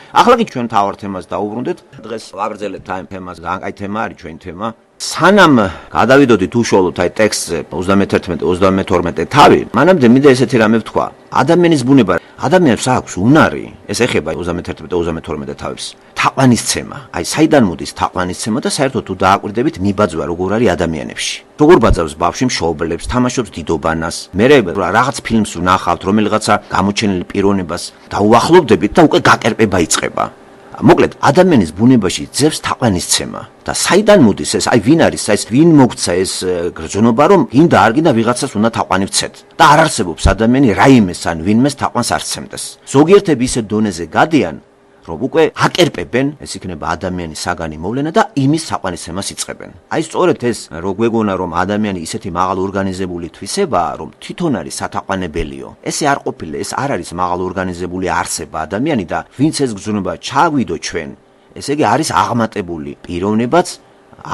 ახლა კი ჩვენ თავარ თემას დაუბრუნდეთ. დღეს ვაგრძელებთ ამ თემას, კაი თემა არის ჩვენი თემა. სანამ გადავიდოდით უშუალოდ აი ტექსტზე 31-32 თავი, მანამდე მინდა ესეთი რამე ვთქვა. ადამიანის ბუნება, ადამიანს აქვს უნარი, ეს ეხება 31-32 თავის. თაყვანისცემა, აი საიდან მოდის თაყვანისცემა და საერთოდ თუ დააკვირდებით მიბაძვა როგორ არის ადამიანებში. როგორ ბაძავს ბავშვი მშობლებს, თამაშობს დიდობანას. მე რაღაც ფილმს ვნახავთ, რომელიღაცა გამოჩენილი პიროვნებას დაუახლოვდებით და უკვე გაკერპება იწყება. მოკლედ, ადამიანის ბუნებაში ძევს თაყვანისცემა და საიდან მოდის ეს? აი ვინ არის ეს? ვინ მოგცა ეს გრძნობა, რომ გინდა არ გინდა ვიღაცას უნდა თაყვანი ვცეთ და არ არსებობს ადამიანი რაიმეს ან ვინმეს თაყვანს არ სცემდეს. ზოგიერთები ისე დონეზე გადიან, რომ უკვე აკერპებენ, ეს იქნება ადამიანის საგანი მოვლენა და იმის თაყვანისცემას იწყებენ. აი სწორედ ეს რო გვეგონა, რომ ადამიანი ისეთი მაღალ ორგანიზებული თვისებაა, რომ თვითონ არის სათაყვანებელიო. ესე არ ყოფილა, ეს არ არის მაღალ ორგანიზებული არსება ადამიანი და ვინც ეს გზნობა ჩაგვიდო ჩვენ, ესე იგი არის აღმატებული პიროვნებაც,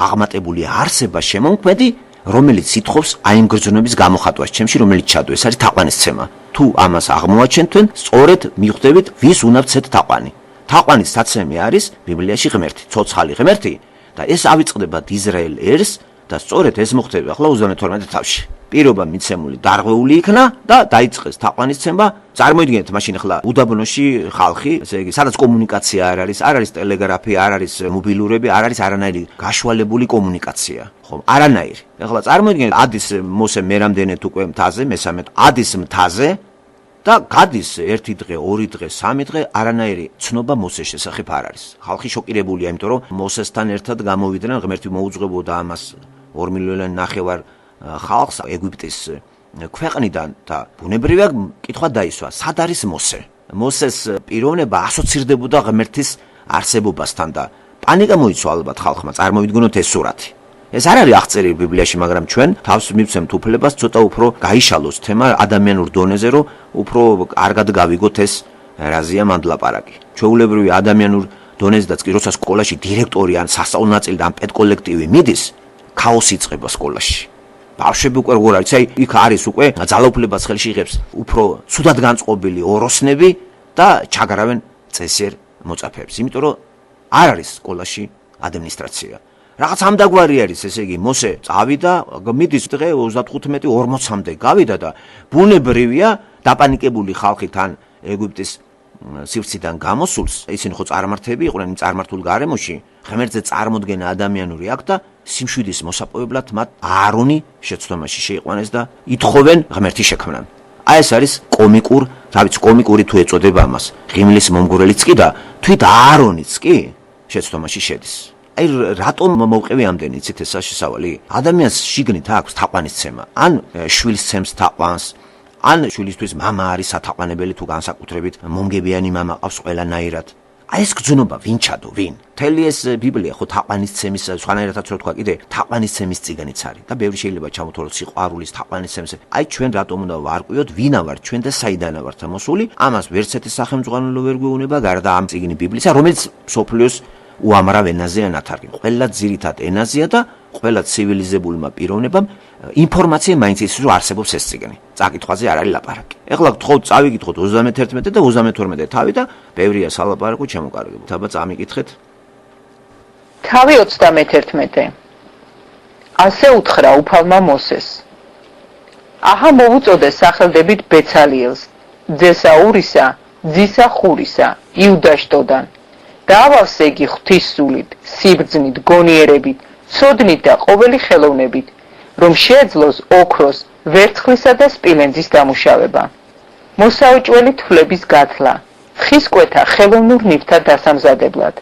აღმატებული არსება შემოქმედი, რომელიც ითხოვს აი იმ გრძნობის გამოხატვას ჩემში, რომელიც ჩადო, ეს არის თაყვანისცემა. თუ ამას აღმოაჩენთ, სწორედ მიხვდებით, ვის უნდა ვცეთ თაყვანი. თაყვანის საცემი არის ბიბლიაში ღმერთი, ცოცხალი ღმერთი და ეს ავიწყდება დიზრაელ ერს და სწორედ ეს მოხდება ახლა 32 თავში. პირობა მიცემული დარღვეული იქნა და დაიწყეს თაყვანისცემა. წარმოიდგინეთ მაშინ ახლა უდაბნოში ხალხი, ესე იგი, სადაც კომუნიკაცია არ არის ტელეგრაფი, არ არის მობილურები, არ არის არანაირი გაშვალებული კომუნიკაცია. ხო, არანაირი. ახლა წარმოიდგინეთ ადის მოსე მერამდენეთ უკვე მთაზე, მესამე ადის მთაზე და გადის 1 დღე, 2 დღე, 3 დღე, არანაირი ცნობა მოსეს შესახებ არ არის. ხალხი შოკირებულია, იმიტომ რომ მოსესთან ერთად გამოვიდნენ, ღმერთი მოუძღვებოდა ამას 2,5 მილიონი ხალხს ეგვიპტის ქვეყნიდან და ბუნებრივია კითხვა დაისვა, სად არის მოსე? მოსეს პიროვნება ასოცირდებოდა ღმერთის არსებობასთან და პანიკა მოიცვა ალბათ ხალხმა, წარმოვიდგინოთ ეს სურათი. ეს არ არის აღწერილი ბიბლიაში, მაგრამ ჩვენ თავს მივცემთ უფლებას ცოტა უფრო გაიშალოს თემა ადამიანურ დონეზე, რომ უფრო კარგად გავიგოთ ეს რაზეა მანდლაპარაკი. ჩვეულებრივი ადამიანურ დონეზედაც კი როცა სკოლაში დირექტორი ან სასწავლო ნაწილი და ან პედკოლექტივი მიდის, ქაოსი იწყება სკოლაში. ბავშვები უკვე როგორ არის, აი იქ არის უკვე ძალაუფლებას ხელში იღებს უფრო ცუდად განწყობილი ოროსნები და ჩაგარავენ წესიერ მოწაფეებს, იმიტომ რომ არ არის სკოლაში ადმინისტრაცია. რაღაც ამდაგვარი არის, ესე იგი, მოსე წავიდა, მიდის დღე 35-40-მდე გავიდა და ბუნებრივია დაპანიკებული ხალხი თან ეგვიპტის სივრციდან გამოსულს, ისინი ხო წარმართები იყვნენ იმ წარმართულ გარემოში, ღმერთზე წარმოდგენა ადამიანური აქვს და სიმშვიდის მოსაპოვებლად მათ აარონი შეცდომაში შეიყვანეს და ითხოვენ ღმერთის შექმნან. აი ეს არის კომიკური თუ ეწოდება ამას, ღიმლის მომგვრელიც კი და თვით აარონიც კი შეცდომაში შედის. აი რატომ მოვყევი ამდენი, იცით ეს შესავალი? ადამიანს შიგნით აქვს თაყვანისცემა, ან შვილს ცემს თაყვანს, ან შვილისთვის მამა არის სათაყვანებელი თუ განსაკუთრებით მომგებიანი მამა ყავს ყველანაირად. აი ეს გზნობა ვინ ჩადო, ვინ? მთელი ეს ბიბლია ხო თაყვანისცემის, სხვანაირადაც რო თქვა კიდე, თაყვანისცემის წიგნიც არის და ბევრი შეიძლება ჩამოთვალოთ სიყვარულის თაყვანისცემს. აი ჩვენ რატომ უნდა ვარკვიოთ, ვინა ვართ ჩვენ და საიდანა ვართ მოსული? ამას ვერცერთი სახელმძღვანელო ვერ გვეუბნება გარდა ამ წიგნი ბიბლისა, რომელიც მსოფლიოს უამრავ ენაზეა ნათარგმნი. ყველა ძირითად ენაზეა და ყველა ცივილიზებულმა პიროვნებამ ინფორმაცია მაინც ის რომ არსებობს ეს წიგნი. წაკითხვაზე არ არის ლაპარაკი. ეხლა გთხოვთ წავიკითხოთ 31 და 32 თავი და ბევრია სალაპარაკო შემოკარგებთ. აბა წამიკითხეთ. თავი 31. ასე უთხრა უფალმა მოსეს. აჰა მოვუწოდე სახელდებით ბეცალიელს, ძესა ურისა, ძისა ხურისა, იუდაშტოდან. დაავალს იგი ღვთის სულით, სიბრძნით, გონიერებით, ცოდნით და ყოველი ხელოვნებით, რომ შეეძლოს ოქროს, ვერცხლისა და სპილენძის დამუშავება. მოსაუჭველი თვლების გათლა, ხისკვეთა ხელოვნურ ნივთად დასამზადებლად.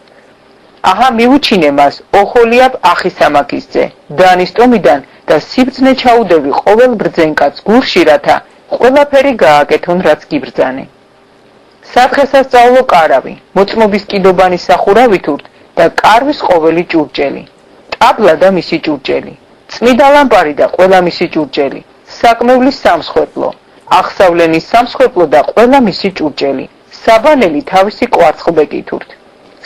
აჰა მიუჩინე მას ოხოლიაბ ახისამაქისძე, დანის ტომიდან და სიბრძნე ჩაუდევი ყოველ ბრძენკაც გურში, რათა ყველაფერი გააკეთონ, რაც გიბრძანე. სადღესასწაულო კარავი, მოწმობის კიდობანის სახურავით ურთ და კარვის ყოველი ჭურჭელი, ტაბლა და მისი ჭურჭელი, წმიდა ლამპარი და ყველა მისი ჭურჭელი, საკმევლის სამსხვერპლო, აღსავლენის სამსხვერპლო და ყველა მისი ჭურჭელი, საბანელი თავისი კვარცხლბეკით ურთ,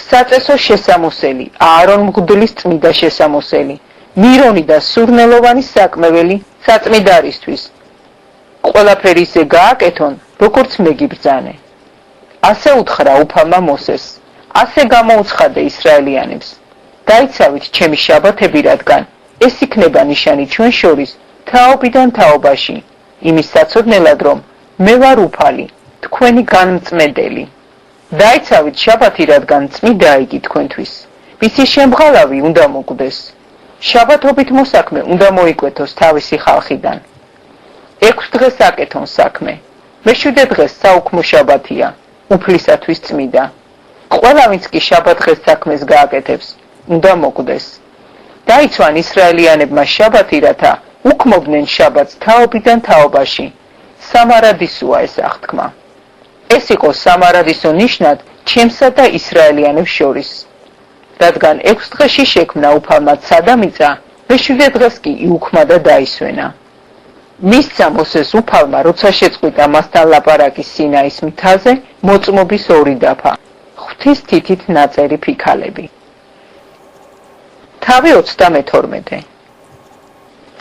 საწესო შესამოსელი, აარონ მღვდლის წმიდა შესამოსელი, მირონი და სურნელოვანი საკმეველი საწმიდარისთვის. ყველაფერი ისე გააკეთონ, როგორც მე გიბრძანე. ასე უთხრა უფალმა მოსეს. ასე გამოუცხადე ისრაელიანებს: დაიცავით ჩემი შაბათები, რადგან ეს იქნება ნიშანი ჩვენ შორის თაობიდან თაობაში, იმის საცოდნელად, რომ მე ვარ უფალი, თქვენი განმწმედელი. დაიცავით შაბათი, რადგან წმიდა იგი თქვენთვის. მისი შემღალავი უნდა მოკვდეს. შაბათობით მოსაქმე უნდა მოიკვეთოს თავისი ხალხიდან. 6 დღეს აკეთონ საქმე. მე-7 დღეს საუქმო შაბათია, უფლისათვის წმიდა. ყველა ვინც კი შაბათ დღეს საქმეს გააკეთებს, უნდა მოკვდეს. დაიცვან ისრაელიანებმა შაბათი, რათა უქმობდნენ შაბათს თაობიდან თაობაში. სამარადისოა ეს აღთქმა. ეს იყო სამარადისო ნიშნად ჩემსა და ისრაელიანებს შორის. რადგან 6 დღეში შექმნა უფალმა ცადა მიწა, მე-7 დღეს კი იუქმა და დაისვენა. მისცა მოსეს უფალმა, როცა შეწყვიტა მასთან ლაპარაკი სინაის მთაზე, მოწმობის 2 დაფა, ღვთის თითით ნაწერი ფიქალები. თავი 32.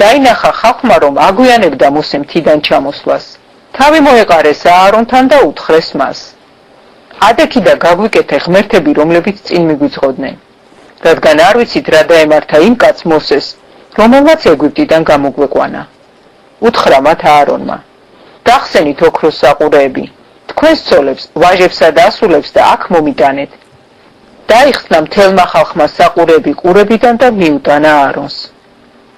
დაინახა ხალხმა, რომ აგვიანებდა მოსე მთიდან ჩამოსვლას. თავი მოეყარეს აარონთან და უთხრეს მას: ადექი და გაგვიკეთე ღმერთები, რომლებიც წინ მიგვიძღოდნენ. რადგან არ ვიცით რა დაემართა იმ კაცს მოსეს, რომელმაც ეგვიპტიდან გამოგვეყვანა. უთხრა მათ აარონმა: დახსენით ოქროს საყურეები, თქვენს ცოლებს, ვაჟებსა და ასულებს და აქ მომიტანეთ. დაიხსნა მთელმა ხალხმა საყურეები ყურებიდან და მიუტანა აარონს.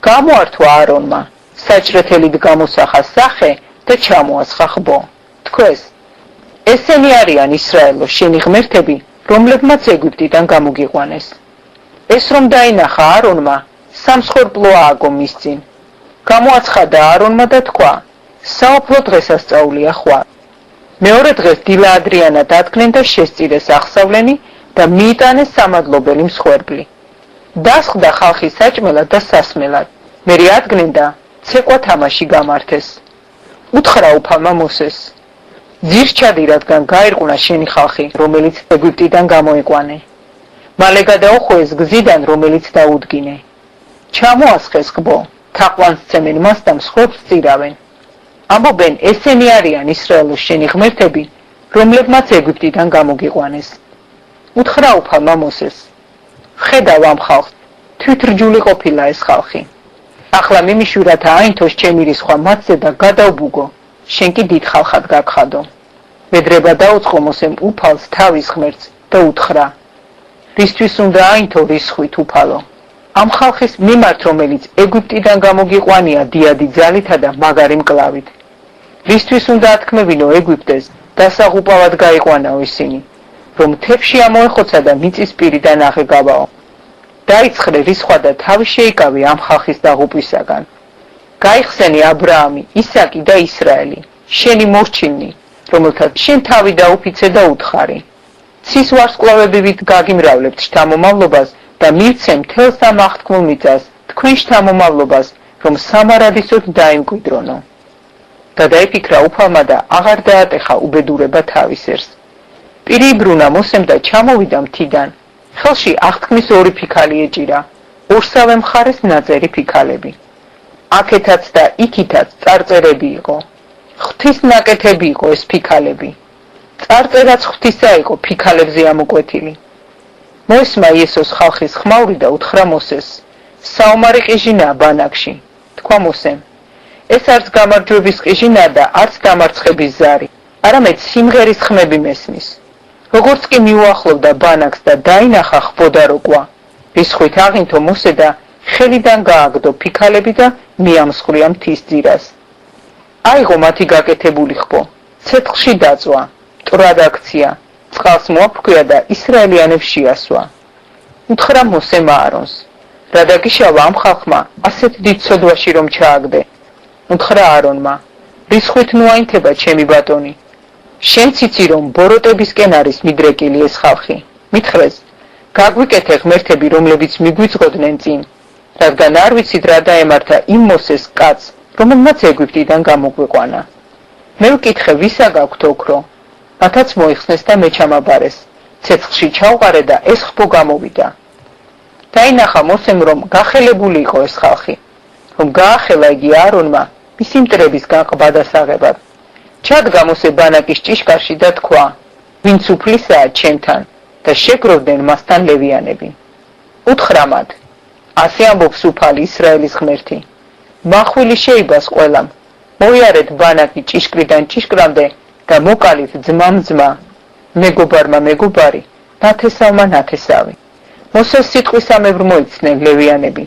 გამოართვა აარონმა, საჭრეთელით გამოსახა სახე და ჩამოასხა ხბო. თქვეს: ესენი არიან ისრაელო, შენი ღმერთები, რომლებმაც ეგვიპტიდან გამოგიყვანეს. ეს რომ დაინახა აარონმა, სამსხვერპლო ააგო მის წინ. გამოაცხადა აარონმა და თქვა: საოფლო დღესასწაულია ხვალ. მეორე დღეს დილა ადრიანად დადგნენ და შესწირეს აღსავლენი და მიიტანეს სამადლობელი მსხვერპლი. დასხდა ხალხი საჭმელად და სასმელად. მერე ადგნენ და ცეკვა თამაში გამართეს. უთხრა უფალმა მოსეს: ძირს ჩადი, რადგან გაირყונה შენი ხალხი, რომელიც ეგვიპტიდან გამოიყვანე. მალე გადაუხვეს გზიდან, რომელიც დაუდგინე. ჩამოასხეს ხბო, თაყვანს ცემენ მას და მსხვერპლს წირავენ. ამბობენ: ესენი არიან ისრაელოს შენი ღმერთები, რომლებმაც ეგვიპტიდან გამოგიყვანეს. უთხრა უფალმა მოსეს: ხედავ ამ ხალხს, თვითრჯული ყოფილა ეს ხალხი. ახლა მიმიშვი, რათა აინთოს ჩემი რისხვა მათზე და გადავბუგო, შენ კი დიდ ხალხად გაგხადო. მედრება დაუწყო მოსემ უფალს თავის ღმერთს და უთხრა: რისთვის უნდა აინთო რისხვით უფალო? ამ ხალხის მიმართ, რომელიც ეგვიპტიდან გამოგიყვანია დიადი ძალითა და მაგარი მკლავით. რისთვის უნდა ათქმევინო ეგვიპტეს, დასაღუპავად გაიყვანაო ისინი, რომ თებში ამოეხოცა და მიწის პირიდან აღეგავაო. დაიცხრე რისხვა და თავი შეიკავე ამ ხალხის დაღუპვისაგან. გაიხსენი აბრაამი, ისაკი და ისრაელი, შენი მორჩილნი, რომელთაც შენ თავი დაუფიცე და უთხარი. ცის ვარსკვლავებივით გაგიმრავლებთ შთამომავლობას და მივცე მთელს ამ აღთქმულ მიწას, თქვენ შთამომავლობას, რომ სამარადისოდ დაიმკვიდრონო. გადაიფიქრა უფალმა და აღარ დაატეხა უბედურება თავის ერს. პირი იბრუნა მოსემ და ჩამოვიდა მთიდან. ხელში აღთქმის 2 ფიქალი ეჭირა, ორსავე მხარეს ნაწერი ფიქალები. აქეთაც და იქითაც წარწერები იყო. ღვთის ნაკეთები იყო ეს ფიქალები. წარწერაც ღვთისა იყო ფიქალებზე ამოკვეთილი. მოისმა იესოს ხალხის ხმაური და უთხრა მოსეს: საომარი ყიჟინაა ბანაკში. თქვა მოსემ: ეს არც გამარჯვების ყიჟინა და არც დამარცხების ზარი, არამედ სიმღერის ხმები მესმის. როგორც კი მიუახლოვდა ბანაკს და დაინახა ხბოდა როկვა, რისხვით აღინთო მოსე და ხელიდან გააგდო ფიქალები და მიამსხვრია მთის ძირას. აიღო მათი გაკეთებული ხბო, ცეცხლში დაწვა, მტრად აქცია, წყალს მოაფქვია და ისრაელიანებს შეასვა. უთხრა მოსემ აარონს: რა დაგიშავა ამ ხალხმა ასეთ დიდ ცოდვაში რომ ჩააგდე? უთხრა აარონმა: რისხვით ნუ აინთება ჩემი ბატონი? შენ ციცი რომ ბოროტებისკენ არის მიდრეკილი ეს ხალხი. მითხრეს: გაგვიკეთე ღმერთები, რომლებიც მიგვიძღოდნენ წინ, რადგან არ ვიცით რა დაემართა იმ მოსეს კაცს, რომელმაც ეგვიპტიდან გამოგვეყვანა. მე ვკითხე, ვისა გაქვთ ოქრო? მათაც მოიხსნეს და მე ჩამაბარეს. ცეცხლში ჩავყარე და ეს ხბო გამოვიდა. დაინახა მოსემ, რომ გახელებული იყო ეს ხალხი, რომ გაახელა იგი აარონმა მისი მტრების გაყბა და საღებად. ჩადგა მოსე ბანაკის ჭიშკარში და თქვა: ვინც უფლისაა ჩემთან, და შეგროვდნენ მასთან ლევიანები. უთხრა მათ: ასე ამბობს უფალი ისრაელის ღმერთი. მახვილი შეიბას ყველამ, მოიარეთ ბანაკი ჭიშკრიდან ჭიშკრამდე და მოკალით ძმამ ძმა, მეგობარმა მეგობარი, ნათესავმა ნათესავი. მოსეს სიტყვისამებრ მოიცნენ ლევიანები.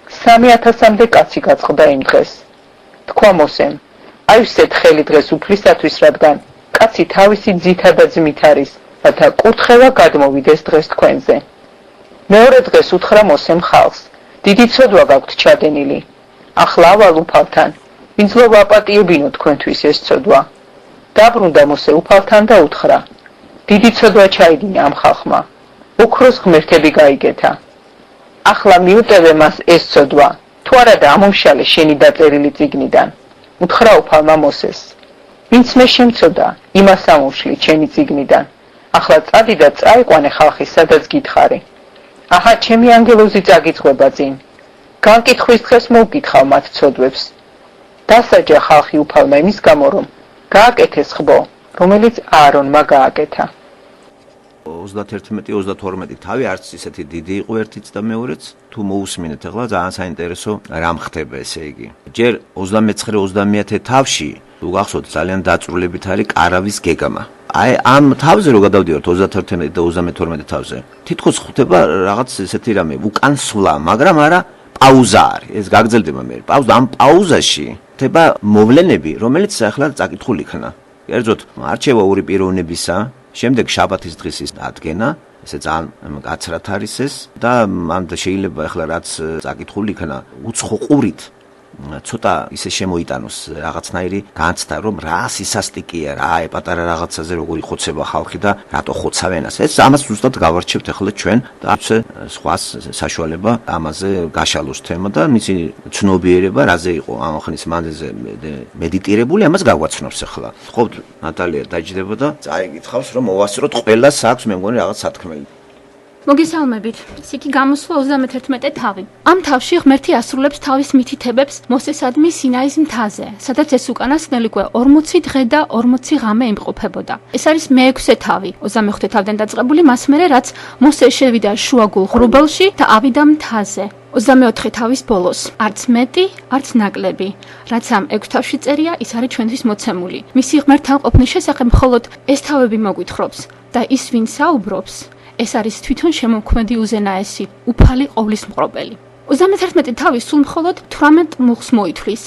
3000-მდე კაცი გაწყდა იმ დღეს. თქვა მოსემ: აივსეთ ხელი დღეს უფლისათვის, რადგან კაცი თავისი ძითა და ძმით არის, რათა კურთხევა გადმოვიდეს დღეს თქვენზე. მეორე დღეს უთხრა მოსემ ხალხს: დიდი ცოდვა გაქვთ ჩადენილი. ახლა ავალ უფალთან, ვინც ლო ვაპატიებინო თქვენთვის ეს ცოდვა. დაბრუნდა მოსე უფალთან და უთხრა: დიდი ცოდვა ჩაიდინა ამ ხალხმა. ოქროს ღმერთები გაიგეთა. ახლა მიუტევე მას ეს ცოდვა, თუ არა და ამომშალე შენი დაწერილი წიგნიდან. უთხრა უფალმა მოსეს: ვინც მე შემცოდა, იმას ამოვშლი ჩემი წიგნიდან. ახლა წადი და წაიყვანე ხალხი, სადაც გითხარი. აჰა, ჩემი ანგელოზი წაგიძღვება წინ. განკითხვის დღეს მოვკითხავ მათ ცოდვებს. დასაჯა ხალხი უფალმა იმის გამო, რომ გააკეთეს ხბო, რომელიც აარონმა გააკეთა. 31-32 თავი არც ისეთი დიდი იყო ერთიც და მეორეც, თუ მოусმინეთ ახლა ძალიან საინტერესო რამ ხდება, ესე იგი. ჯერ 29-30 თავში თუ გახსოვთ ძალიან დაწვრილებით არის კარავის გეგმა. აი ამ თავზე რო გადავდივართ 31 და 32 თავზე, თითქოს ხდება რაღაც ესეთი რამე უკან სვლა, მაგრამ არა პაუზა არის. ეს გაგრძელდება მე. პაუზა, ამ პაუზაში ხდება მოვლენები, რომელიც ახლა წაკითხული იქნა. კერძოდ, არჩევა ორი პიროვნებისა, შემდეგ შაბათის დღის ის ადგენა, ესე ძალიან კაცრად არის ეს და მან შეიძლება ახლა რაც წაკითხული იქნა, უცხო ყურით ცოტა ისე შემოიტანოს რაღაცნაირი განცდა, რომ რა სისასტიკეა, რა პატარა რაღაცაზე როგორი ხოცება ხალხი და რატო ხოცავენ ასე. ეს ამას ზუსტად გავარჩევთ ახლა ჩვენ და სხვა საშუალება ამაზე გაშალოს თემა და მისი ცნობიერება რაზე იყო ამ ხნის მანძილზე მედიტირებული, ამას გავაცნობს ახლა. ხო, ნატალია დაჯდება და წაიგითხავს, რომ მოვასწროთ ყველას აქვს მე მგონი რაღაც სათქმელი. მოგესალმებით. იქი გამოსვლა 31 თავი. ამ თავში ღმერთი ასრულებს თავის მითითებებს მოსესადმი სინაის მთაზე, სადაც ეს უკანასკნელი კვე 40 დღე და 40 ღამე იმყოფებოდა. ეს არის მე-6 თავი, 25 თავიდან დაწყებული, მას მერე რაც მოსე შევიდა შუაგულ ღრუბელში და ავიდა მთაზე. 24 თავის ბოლოს, არც მეტი, არც ნაკლები. რაც ამ 6 თავში წერია, ის არის ჩვენთვის მოცემული. მისი ღმერთთან ყოფნის შესახებ მხოლოდ ეს თავები მოგვითხრობს და ის ვინ საუბრობს, ეს არის თვითონ შემოქმედი უზენაესი, უფალი ყოვლის მყრობელი. 31 თავი სულ მხოლოდ 18 მუხს მოითვლის.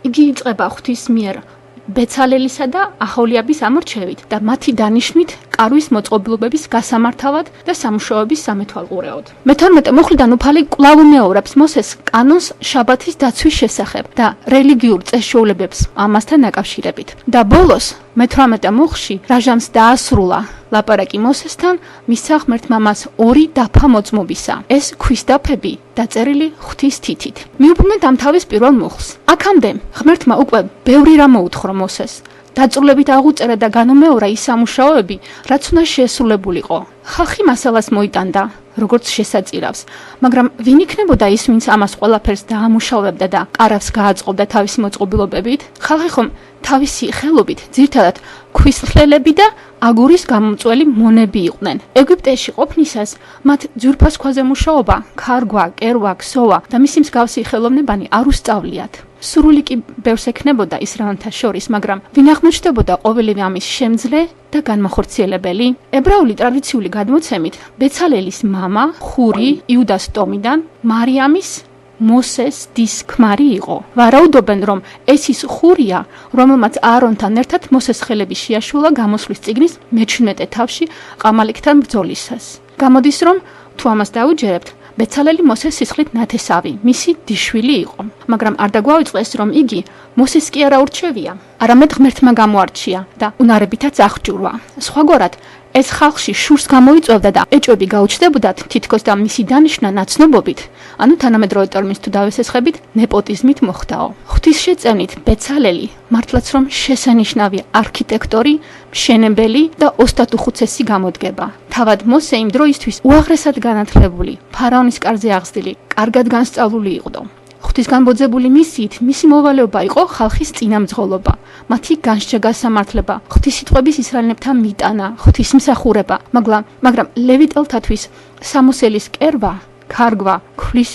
იგი იწყება ღვთის მიერ ბეცალელისა და ახოლიაბის ამორჩევით და მათი დანიშვნით კარვის მოწყობილობების გასამართავად და სამუშაოების სამეთვალყურეოდ. მე-12 მუხლიდან უფალი კვლავ უმეორებს მოსეს კანონს შაბათის დაცვის შესახებ და რელიგიურ წესჩვეულებებს ამასთან დაკავშირებით. და ბოლოს მე-18 მუხში რაჟამს დაასრულა ლაპარაკი მოსესთან მისცა ღმერთმა მას 2 დაფა მოწმობისა. ეს ქვის დაფები დაწერილი ღვთის თითით. მიუბრუნეთ ამ თავის პირველ მუხლს. აქამდე ღმერთმა უკვე ბევრი რამ მოუთხრა მოსეს. დაწვრილებით აღუწერა და განუმეორა ის სამუშაოები, რაც უნდა შეესრულებულიყო. ხალხი მასალას მოიტანდა, როგორც შესაწირავს, მაგრამ ვინ იქნებოდა ის, ვინც ამას ყველაფერს დაამუშავებდა და კარავს გააწყობდა თავისი მოწყობილობებით? ხალხი ხომ თავისი ხელობით ძირთადად ქვის ხლელები და აგურის გამომწველი მონები იყვნენ. ეგვიპტეში ყოფნისას მათ ძვირფას ქვაზე მუშაობა, ქარგვა, კერვა, ქსოვა და მისი მსგავსი ხელოვნებანი არ უსწავლიათ. სრული კი ბევრს ექნებოდა ისრაელთა შორის, მაგრამ ვინ აღმოჩნდებოდა ყოველივე ამის შემძლე და განმახორციელებელი? ებრაული ტრადიციული გადმოცემით, ბეცალელის მამა, ხური, იუდას ტომიდან, მარიამის მოსეს დის ქმარი იყო. ვარაუდობენ, რომ ეს ის ხურია, რომელმაც აარონთან ერთად მოსეს ხელები შეაშულა გამოსვლის წიგნის მე-17 თავში ყამალიკთან ბრძოლისას. გამოდის, რომ თუ ამას დაუჯერებთ, ბეცალელი მოსეს სისხლით ნათესავი, მისი დიშვილი იყო. მაგრამ არ დაგვაუწყეს, რომ იგი მოსეს კი არა ურჩევია, არამედ ღმერთმა გამოარჩია და უნარებითაც აღჭურვა. სხვაგვარად, ეს ხალხში შურს გამოიწვევდა და ეჭვები გაუჩნდებოდათ თითქოს და მისი დანიშვნა ნაცნობობით, ანუ თანამედროვე ტერმინს თუ დავესესხებით, ნეპოტიზმით მოხდაო. ღვთის შეწენით ბეცალელი მართლაც რომ შესანიშნავი არქიტექტორი, მშენებელი და ოსტატ უხუცესი გამოდგება. თავად მოსე იმ დროისთვის უაღრესად განათლებული, ფარაონის კარზე აღზრდილი, კარგად განსწავლული იყო. ღვთისგანბოძებული მისიით მისი მოვალეობა იყო ხალხის წინამძღოლობა, მათი განსჯა-გასამართლება, ღვთისსიტყვების ისრაელებთან მიტანა, ღვთისმსახურება, მაგრამ ლევიტელთათვის სამოსელის კერვა, ქარგვა, ქვის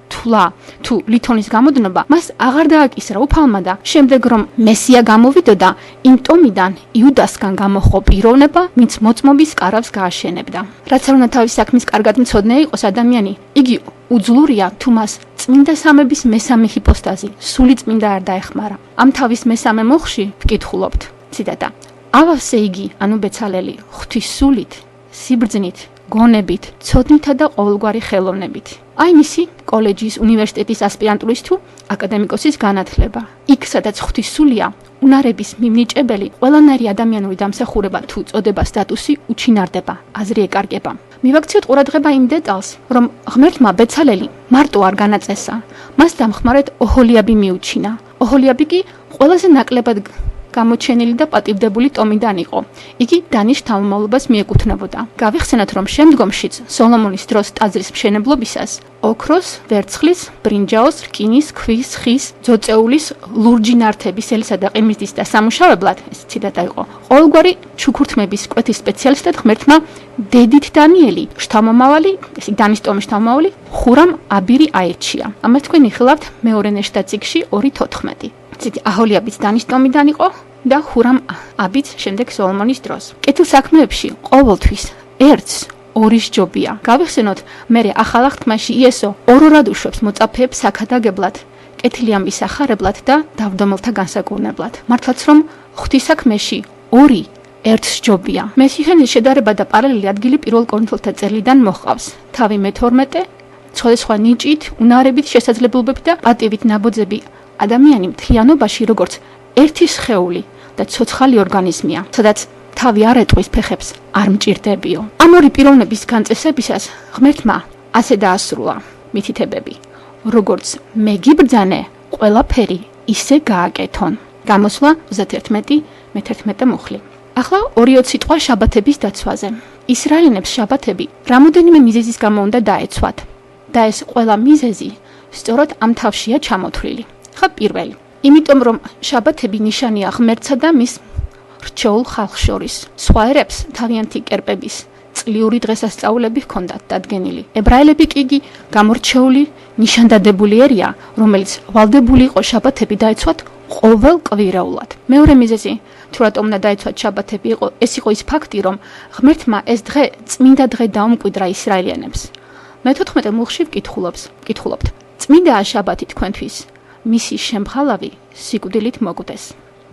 თვლა თუ ლითონის გამოდნობა მას აღარ დააკისრა უფალმა და შემდეგ რომ მესია გამოვიდოდა, იმ ტომიდან იუდასგან გამოხო პიროვნება, ვინც მოწმობის კარავს გააშენებდა. რაც არ უნდა თავის საქმის კარგად მცოდნე იყოს ადამიანი, იგი უძლურია თუ მას წმინდა სამების მესამე ჰიპოსტაზი, სული წმინდა არ დაეხმარა. ამ თავის მესამე მოხში ვკითხულობთ, ციტატა: ავავსე იგი, ანუ ბეცალელი, ღვთის სულით, სიბრძნით, გონებით, ცოდნითა და ყოველგვარი ხელოვნებით. აი მისი კოლეჯის, უნივერსიტეტის ასპირანტურის თუ აკადემიკოსის განათლება. იქ, სადაც ღვთის სულია, უნარების მიმნიჭებელი ყველანაირი ადამიანური დამსახურება თუ წოდება სტატუსი უჩინარდება, აზრი ეკარგება. მივაქციოთ ყურადღება იმ დეტალს, რომ ღმერთმა ბეცალელი მარტო არ განაწესა, მას დამხმარედ ოჰოლიაბი მიუჩინა. ოჰოლიაბი კი ყველაზე ნაკლებად გამოჩენილი და პატივდებული ტომიდან იყო. იგი დანის შთამომავლობას მიეკუთვნებოდა. გავიხსენოთ, რომ შემდგომშიც სოლომონის დროს ტაძრის მშენებლობისას ოქროს, ვერცხლის, ბრინჯაოს, რკინის, ქვის, ხის, ძოწეულის, ლურჯი ნართების, ელისა და ყირიმის დასამუშავებლად, ეს ციტატა იყო, ყოველგვარი ჩუქურთმების კვეთის სპეციალისტად ღმერთმა დედით დანიელი, შთამომავალი, ესე დანის ტომის შთამომავალი, ხურამ აბირი აირჩია. ამას თქვენ იხილავთ მეორე ნეშტა წიგნში 2:14. აჰოლიაბიც დანის ტომიდან იყო და ხურამ აბიც შემდეგ სოლომონის დროს. კეთილ საქმეებში ყოველთვის ერთს ორი სჯობია. გავიხსენოთ, მერე ახალ აღთქმაში იესო ორ-ორად უშვებს მოწაფეებს საქადაგებლად, კეთილი ამბის ახარებლად და დავდომილთა განსაკურნებლად. მართლაც რომ ღვთის საქმეში ორი ერთს სჯობია. მესიჰენის შედარება და პარალელი ადგილი პირველ კორინთელთა წერილიდან მოჰყავს. თავი მე-12 სხვადასხვა ნიჭით, უნარებით, შესაძლებლობებით და პატივით ნაბოძები ადამიანი მთლიანობაში როგორც ერთი სხეული და ცოცხალი ორგანიზმია, სადაც თავი არ ეტყვის ფეხებს არ მჭირდებიო. ამ ორი პიროვნების განწესებისას ღმერთმა ასე დაასრულა მითითებები, როგორც მე გიბრძანე, ყველაფერი ისე გააკეთონ. გამოსვლა 31:11 მუხლი. ახლა 2 სიტყვა შაბათების დაცვაზე. ისრაელიანებს შაბათები რამოდენიმე მიზეზის გამო უნდა დაეცვათ და ეს ყველა მიზეზი სწორად ამ თავშია ჩამოთვლილი. ხა პირველი, იმიტომ რომ შაბათები ნიშანია ღმერთსა და მის რჩეულ ხალხს შორის. სხვა ერებს თავიანთი კერპების წლიური დღესასწაულები ჰქონდათ დადგენილი. ებრაელები კი იგი გამორჩეული ნიშანდადებული ერია, რომელიც ვალდებული იყო შაბათები დაეცვათ ყოველ კვირაულად. მეორე მიზეზი, თუ რატომ უნდა დაეცვათ შაბათები, ეს იყო ის ფაქტი, რომ ღმერთმა ეს დღე წმინდა დღე დაუმკვიდრა ისრაელიანებს. მე-14 მუხლში ვკითხულობთ. წმინდაა შაბათი თქვენთვის, მისი შემღალავი სიკვდილით მოკვდეს.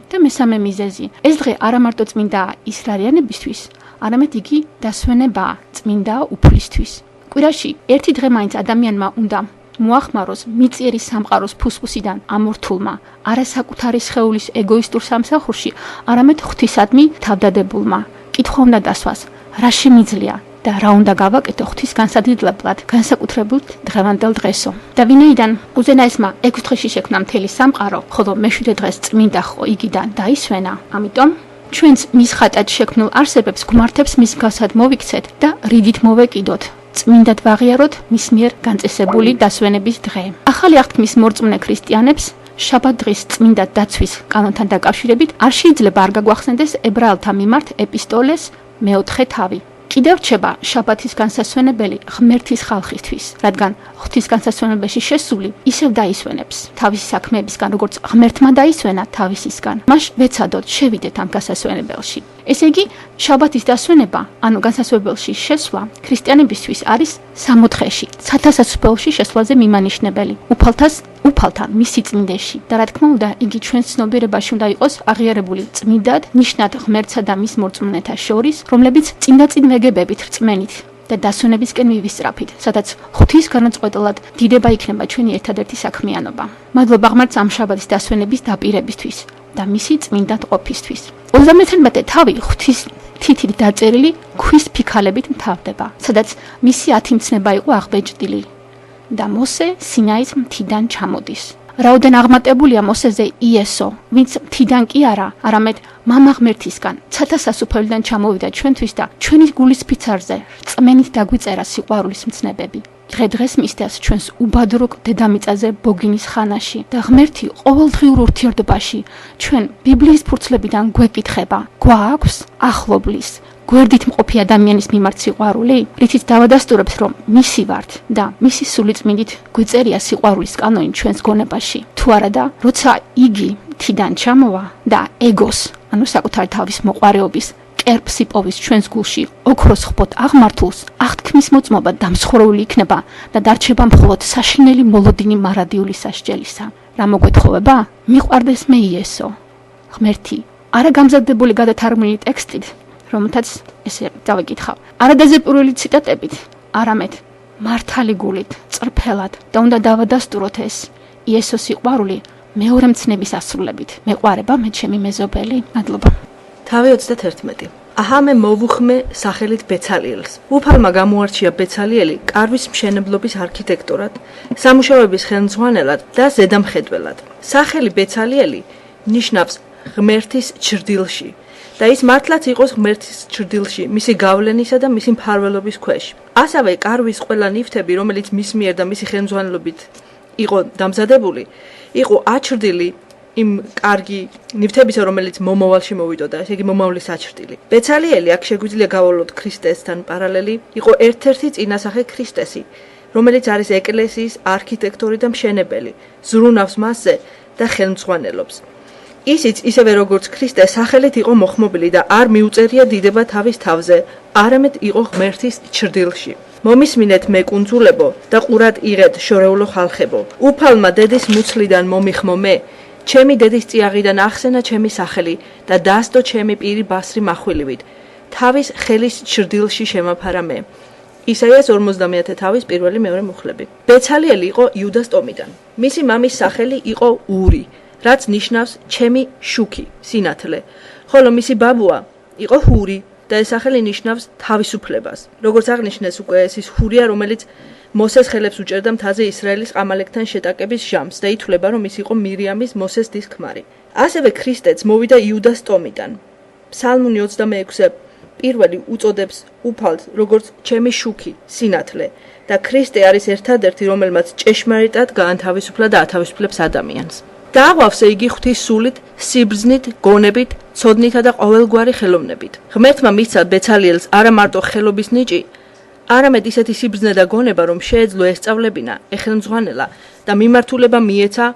და მესამე მიზეზი, ეს დღე არა მარტო წმინდაა ისრაელიანებისთვის, არამედ იგი დასვენებაა წმინდა უფლისთვის. კვირაში ერთი დღე მაინც ადამიანმა უნდა მოახმაროს მიწიერი სამყაროს ფუსფუსიდან ამორთულმა, არასაკუთარი სხეულის ეგოისტურ სამსახურში, არამედ ღვთისადმი თავდადებულმა. კითხვა უნდა დასვას, რა შემიძლია და რა უნდა გავაკეთო ღვთის განსადიდებლად, განსაკუთრებულ დღევანდელ დღესო. და ვინაიდან უზენაესმა 6 დღეში შექმნა მთელი სამყარო, ხოლო მე-7 დღეს წმინდა ხო იგიდან დაისვენა, ამიტომ ჩვენს მის ხატად შექმნილ არსებებს გვმართებს მის მსგავსად მოვიქცეთ და რიდით მოვეკიდოთ. წმინდად ვაღიაროთ მის მიერ განწესებული დასვენების დღე. ახალი აღთქმის მორწმუნე ქრისტიანებს შაბათ დღის წმინდა დაცვის კანონთან დაკავშირებით არ შეიძლება არ გაგვახსენდეს ებრაელთა მიმართ ეპისტოლეს მე-4 თავი. კიდევ რჩება შაბათის განსასვენებელი ღმერთის ხალხისთვის, რადგან ღვთის განსასვენებელში შესული ისევ დაისვენებს თავისი საქმეებისგან, როგორც ღმერთმა დაისვენა თავისისგან. მას ვეცადოთ, შევიდეთ ამ განსასვენებელში. ესე იგი, შაბათის დასვენება, ანუ განსასვენებელში შესვლა, ქრისტიანებისთვის არის 60-ში, სათავსასუფეველში შესვლაზე მიმანიშნებელი. უფალთან მისი წმინდეში. და რა თქმა უნდა, იგი ჩვენს ცნობიერებაში უნდა იყოს აღიარებული წმინდად, ნიშნად ღმერთსა და მის მორწმუნეთა შორის, რომლებიც წინდაწინ მეგებებით რწმენით და დასვენებისკენ მივისწრაფით, სადაც ღვთის განაწყვეტილად დიდება იქნება ჩვენი ერთადერთი საქმიანობა. მადლობა ღმერთს ამ შაბათის დასვენების დაპირებისთვის და მისი წმინდად ყოფისთვის. 33 თავი ღვთის თითით დაწერილი ქვის ფიქალებით მთავრდება, სადაც მისი 10 მცნება იყო აღბეჭდილი და მოსე სინაის მთიდან ჩამოდის. რაოდენ აღმატებულია მოსეზე იესო, ვინც მთიდან კი არა, არამედ მამა ღმერთისგან, ცათა სასუფევლიდან ჩამოვიდა ჩვენთვის და ჩვენი გულის ფიცარზე რწმენით დაგვიწერა სიყვარულის მცნებები. დღეს მისდევს ჩვენს უბადროგ დედამიწაზე ბოგინის ხანაში და ღმერთი ყოველდღიურ ურთიერთობაში ჩვენ ბიბლიის ფურცლებიდან გვეკითხება, გვაქვს ახლობლის გვერდით მყოფი ადამიანის მიმართ სიყვარული, რითიც დავადასტურებთ, რომ მისი ვართ და მისი სულიწმინდით გვეწერია სიყვარულის კანონი ჩვენს გონებაში. თუ არა და როცა იგი თიდან ჩამოვა და ეგოს, ანუ საკუთარი თავის მოყვარეობის კერპს იპოვის ჩვენს გულში, ოქროს ხბოთ აღმართულს, აღთქმის მოწმობა დამსხვრეული იქნება და დარჩება მხოლოდ საშინელი მოლოდინი მარადიული სასჯელისა. რა მოგეთხოვება? მიყვარდეს მე იესო. ღმერთი, არა გამზადებული გადათარგმნილი ტექსტით, რომელთაც ესე დავიკითხავ. არა დაზეპურული ციტატებით, არამედ მართალი გულით, წრფელად და უნდა დავადასტუროთ ეს იესოს სიყვარული მეორე მცნების ასრულებით. მეყვარება მე ჩემი მეზობელი. მადლობა. თავი 31. აჰა მე მოვუხმე სახელით ბეცალიელს. უფალმა გამოარჩია ბეცალიელი კარვის მშენებლობის არქიტექტორად, სამუშაოების ხელმძღვანელად და ზედამხედველად. სახელი ბეცალიელი ნიშნავს ღმერთის ჩრდილში და ის მართლაც იყოს ღმერთის ჩრდილში, მისი გავლენისა და მისი მფარველობის ქვეშ. ასევე კარვის ყველა ნივთები, რომელიც მის მიერ და მისი ხელმძღვანელობით იყო დამზადებული, იყო აჩრდილი იმ კარგი ნივთებისა, რომელიც მომავალში მოვიდოდა, ესე იგი მომავლის აჩრდილი. ბეცალიელი, აქ შეგვიძლია გავავლოთ ქრისტესთან პარალელი, იყო ერთ-ერთი წინასახე ქრისტესი, რომელიც არის ეკლესიის არქიტექტორი და მშენებელი, ზრუნავს მასზე და ხელმძღვანელობს. ისიც ისევე როგორც ქრისტე სახელით იყო მოხმობილი და არ მიუწერია დიდება თავის თავზე, არამედ იყო ღმერთის ჩრდილში. მომისმინეთ მე კუნძულებო და ყურად იღეთ შორეულო ხალხებო. უფალმა დედის მუცლიდან მომიხმო მე, ჩემი დედის წიაღიდან ახსენა ჩემი სახელი და დასდო ჩემი პირი ბასრი מחვილივით. თავის ხელის ჩრდილში შემაფარა მე. ისაიას 50 თავის პირველი მეორე მუხლები. ბეცალიელი იყო იუდას ტომიდან. მისი მამის სახელი იყო ური, რაც ნიშნავს ჩემი შუქი, სინათლე. ხოლო მისი ბაბუა იყო ჰური და ეს სახელი ნიშნავს თავისუფლებას. როგორც აღნიშნეს უკვე ეს ის ჰურია, რომელიც მოსეს ხელებს უჭერდა მთაზე ისრაელის ყამალეკთან შეტაკების ჟამს და ითვლება, რომ ის იყო მირიამის მოსეს დის ქმარი. ასევე ქრისტეც მოვიდა იუდას ტომიდან. ფსალმუნი 26-ზე პირველი უწოდებს უფალს როგორც ჩემი შუქი, სინათლე და ქრისტე არის ერთადერთი, რომელმაც ჭეშმარიტად გაანთავისუფლა და ათავისუფლებს ადამიანს. დააღვავსე იგი ღვთის სულით, სიბრძნით, გონებით, ცოდნითა და ყოველგვარი ხელოვნებით. ღმერთმა მისცა ბეცალიელს არა მარტო ხელობის ნიჭი, არამედ ისეთი სიბრძნე და გონება, რომ შეეძლო ესწავლებინა, ეხელმძღვანელა და მიმართულება მიეცა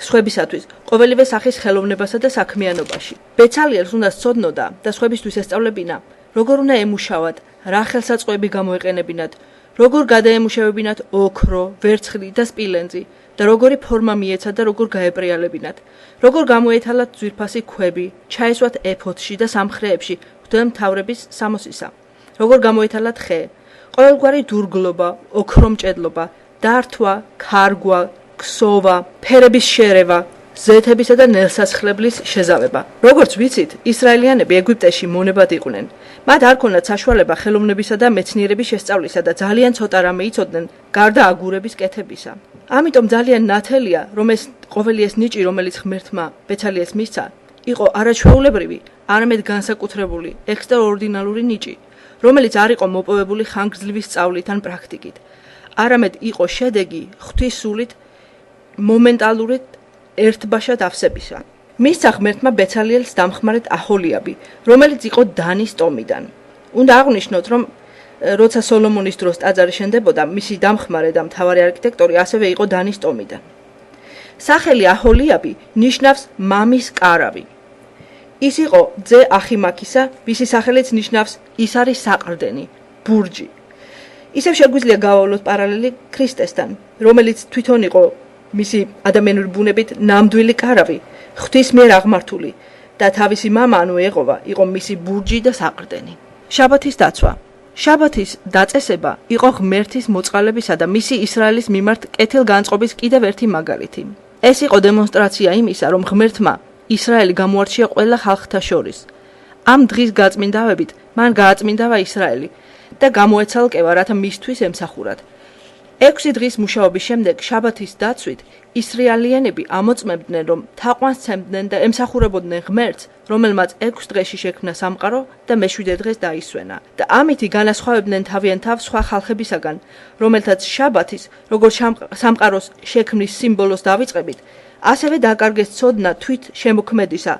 სხვებისათვის, ყოველივე სახის ხელოვნებასა და საქმიანობაში. ბეცალიელს უნდა სცოდნოდა და სხვებისთვის ესწავლებინა, როგორ უნდა ემუშავათ, რა ხელსაწყოები გამოეყენებინათ, როგორ გადაემუშავებინათ ოქრო, ვერცხლი და სპილენძი და როგორი ფორმა მიეცა და როგორ გაეპრიალებინათ, როგორ გამოეთალათ ძვირფასი ქვები, ჩაესვათ ეფოთში და სამხრეებში მღვდელმთავრების სამოსისა, როგორ გამოეთალათ ხე, ყოველგვარი დურგლობა, ოქრომჭედლობა, დართვა, ქარგვა, ქსოვა, ფერების შერევა, ზეთებისა და ნელსაცხლებლის შეზავება. როგორც ვიცით, ისრაელიანები ეგვიპტეში მონებად იყვნენ. მათ არ ქონდათ საშუალება ხელოვნებისა და მეცნიერების შესწავლისა და ძალიან ცოტა რამე იცოდნენ გარდა აგურების კეთებისა. ამიტომ ძალიან ნათელია, რომ ეს ყოველი ეს ნიჭი, რომელიც ღმერთმა ბეცალიელს მისცა, იყო არაჩვეულებრივი, არამედ განსაკუთრებული, ექსტრაორდინალური ნიჭი, რომელიც არ იყო მოპოვებული ხანგრძლივი სწავლით ან პრაქტიკით, არამედ იყო შედეგი ღვთის სულით მომენტალურად ერთბაშად ავსებისა. მისცა ღმერთმა ბეცალიელს დამხმარედ აჰოლიაბი, რომელიც იყო დანის ტომიდან. უნდა აღვნიშნოთ, რომ როცა სოლომონის დროს ტაძარი შენდებოდა, მისი დამხმარე და მთავარი არქიტექტორი ასევე იყო დანის ტომიდან. სახელი აჰოლიაბი ნიშნავს მამის კარავი. ის იყო ძე ახიმაქისა, ვისი სახელიც ნიშნავს ის არის საყრდენი, ბურჯი. ისევ შეგვიძლია გავავლოთ პარალელი ქრისტესთან, რომელიც თვითონ იყო მისი ადამიანური ბუნებით ნამდვილი კარავი, ღვთის მიერ აღმართული და თავისი მამა, ანუ ეღოვა, იყო მისი ბურჯი და საყრდენი. შაბათის დაცვა. შაბათის დაწესება იყო ღმერთის მოწყალებისა და მისი ისრაელის მიმართ კეთილგანწყობის კიდევ ერთი მაგალითი. ეს იყო დემონსტრაცია იმისა, რომ ღმერთმა ისრაელი გამოარჩია ყველა ხალხთა შორის. ამ დღის გაწმინდავებით მან გააწმინდავა ისრაელი და გამოეცალკევა, რათა მისთვის ემსახურად. 6 დღის მუშაობის შემდეგ შაბათის დაცვით ისრაელიანები ამოწმებდნენ, რომ თაყვანს სცემდნენ და ემსახურებოდნენ ღმერთს, რომელმაც 6 დღეში შექმნა სამყარო და მე-7 დღეს დაისვენა. და ამითი განასხვავებდნენ თავიანთ თავს სხვა ხალხებისაგან, რომელთაც შაბათის, როგორც სამყაროს შექმნის სიმბოლოს დავიწყებით, ასევე დაკარგეს ცოდნა თვით შემოქმედისა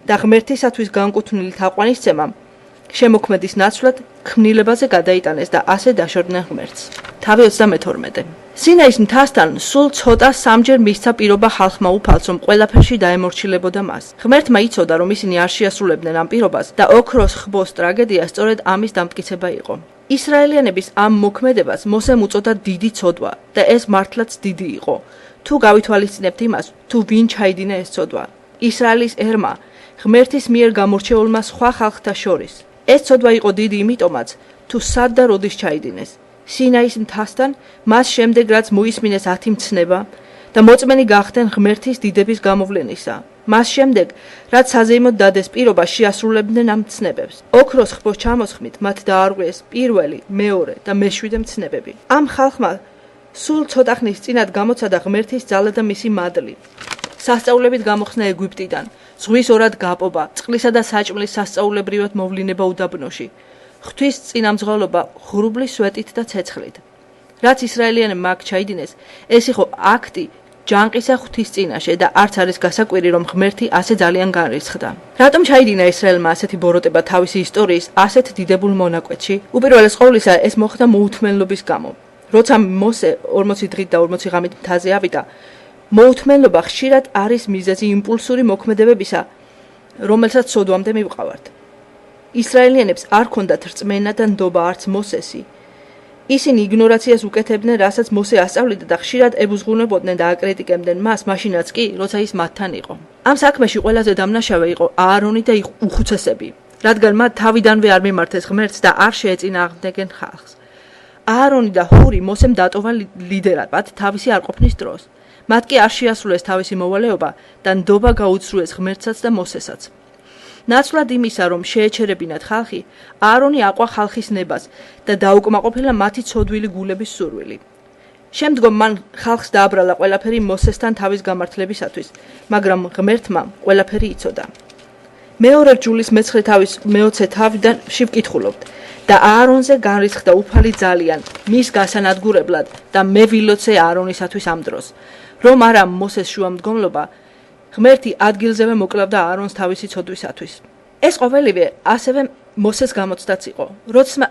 და ღმერთისათვის განკუთვნილი თაყვანისცემამ შემოქმედის ნაცვლად ქმნილებაზე გადაიტანეს და ასე დაშორდნენ ღმერთს. თავი 32. სინაის მთასთან სულ ცოტა სამჯერ მისცა პირობა ხალხმა უფალს, რომ ყველაფერში დაემორჩილებოდა მას. ღმერთმა იცოდა, რომ ისინი არ შეასრულებდნენ ამ პირობას და ოქროს ხბოს ტრაგედია სწორედ ამის დამტკიცება იყო. ისრაელიანების ამ მოქმედებას მოსემ უწოდა დიდი ცოდვა და ეს მართლაც დიდი იყო. თუ გავითვალისწინებთ იმას, თუ ვინ ჩაიდინა ეს ცოდვა. ისრაელის ერმა ღმერთის მიერ გამორჩეულმა სხვა ხალხთა შორის. ეს ცოდვა იყო დიდი იმიტომაც, თუ სად და როდის ჩაიდინეს. სინაის მთასთან, მას შემდეგ რაც მოისმინეს 10 მცნება და მოწმენი გახდნენ ღმერთის დიდების გამოვლენისა. მას შემდეგ, რაც საზეიმოდ დადეს პირობა შეასრულებდნენ ამ მცნებებს. ოქროს ხბოს ჩამოსხმით მათ დაარღვიეს პირველი, მეორე და მე-7 მცნებები. ამ ხალხმა სულ ცოტა ხნის წინათ გამოცადა ღმერთის ძალა და მისი მადლი. სასწაულებით გამოხსნა ეგვიპტიდან, ზღვის ორად გაპობა, წყლისა და საჭმლის სასწაულებრივად მოვლინება უდაბნოში. ღვთის წინამძღოლობა ღრუბლის სვეტით და ცეცხლით. რაც ისრაელიანებმა აქ ჩაიდინეს, ეს იყო აქტი ჯანყისა ღვთის წინაშე და არც არის გასაკვირი, რომ ღმერთი ასე ძალიან განრისხდა. რატომ ჩაიდინა ისრაელმა ასეთი ბოროტება თავისი ისტორიის ასეთ დიდებულ მონაკვეთში? უპირველეს ყოვლისა, ეს მოხდა მოუთმენლობის გამო. როცა მოსე 40 დღით და 40 ღამით მთაზე ავიდა, მოუთმენლობა ხშირად არის მიზეზი იმპულსური მოქმედებებისა, რომელსაც სოდვამდე მივყავართ. ისრაელიანებს არ ჰქონდათ რწმენა და ნდობა არც მოსესი. ისინი იგნორაციას უკეთებდნენ, რასაც მოსე ასწავლიდა და ხშირად ებუზღუნებოდნენ და აკრიტიკებდნენ მას, მაშინაც კი, როცა ის მათთან იყო. ამ საქმეში ყველაზე დამნაშავე იყო აარონი და უხუცესები, რადგან მათ თავიდანვე არ მიმართეს ღმერთს და არ შეეწინააღმდეგნენ ხალხს. აარონი და ჰური მოსემ დატოვა ლიდერად თავისი არყოფნის დროს. მათ კი არ შეასრულეს თავისი მოვალეობა და ნდობა გაუცრუეს ღმერთსაც და მოსესაც. ნაცვლად იმისა, რომ შეეჩერებინათ ხალხი, აარონი აყვა ხალხის ნებას და დაუკმაყოფილა მათი ცოდვილი გულების სურვილი. შემდგომ მან ხალხს დააბრალა ყველაფერი მოსესთან თავის გამართლებისათვის, მაგრამ ღმერთმა ყველაფერი იცოდა. მეორე ჯულის მეცხრე თავის მეოცე თავიდან შევკითხულობთ და აარონზე განრისხდა უფალი ძალიან, მის გასანადგურებლად და მე ვილოცე აარონისათვის ამ დროს, რომ არა მოსეს შუამდგომლობა, ღმერთი ადგილზევე მოკლავდა აარონს თავისი ცოდვისათვის. ეს ყოველივე ასევე მოსეს გამოცდაც იყო.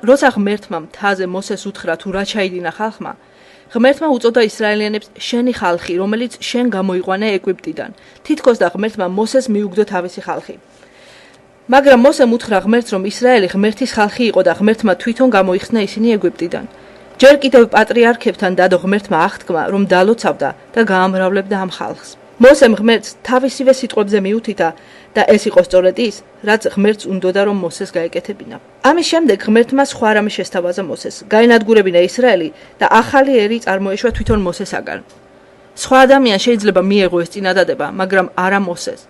როცა ღმერთმა მთაზე მოსეს უთხრა თუ რა ჩაიდინა ხალხმა, ღმერთმა უწოდა ისრაელიანებს შენი ხალხი, რომელიც შენ გამოიყვანე ეგვიპტიდან. თითქოს და ღმერთმა მოსეს მიუგდო თავისი ხალხი. მაგრამ მოსემ უთხრა ღმერთს, რომ ისრაელი ღმერთის ხალხი იყო და ღმერთმა თვითონ გამოიხსნა ისინი ეგვიპტიდან. ჯერ კიდევ პატრიარქებთან დადო ღმერთმა აღთქმა, რომ დალოცავდა და გაამრავლებდა ამ ხალხს. მოსემ ღმერთს თავისივე სიტყვებზე მიუთითა და ეს იყო სწორედ ის, რაც ღმერთს უნდოდა, რომ მოსეს გაეკეთებინა. ამის შემდეგ ღმერთმა სხვა რამე შესთავაზა მოსეს, გაენადგურებინა ისრაელი და ახალი ერი წარმოეშვა თვითონ მოსესაგან. სხვა ადამიან შეიძლება მიეღო ეს წინადადება, მაგრამ არა მოსეს.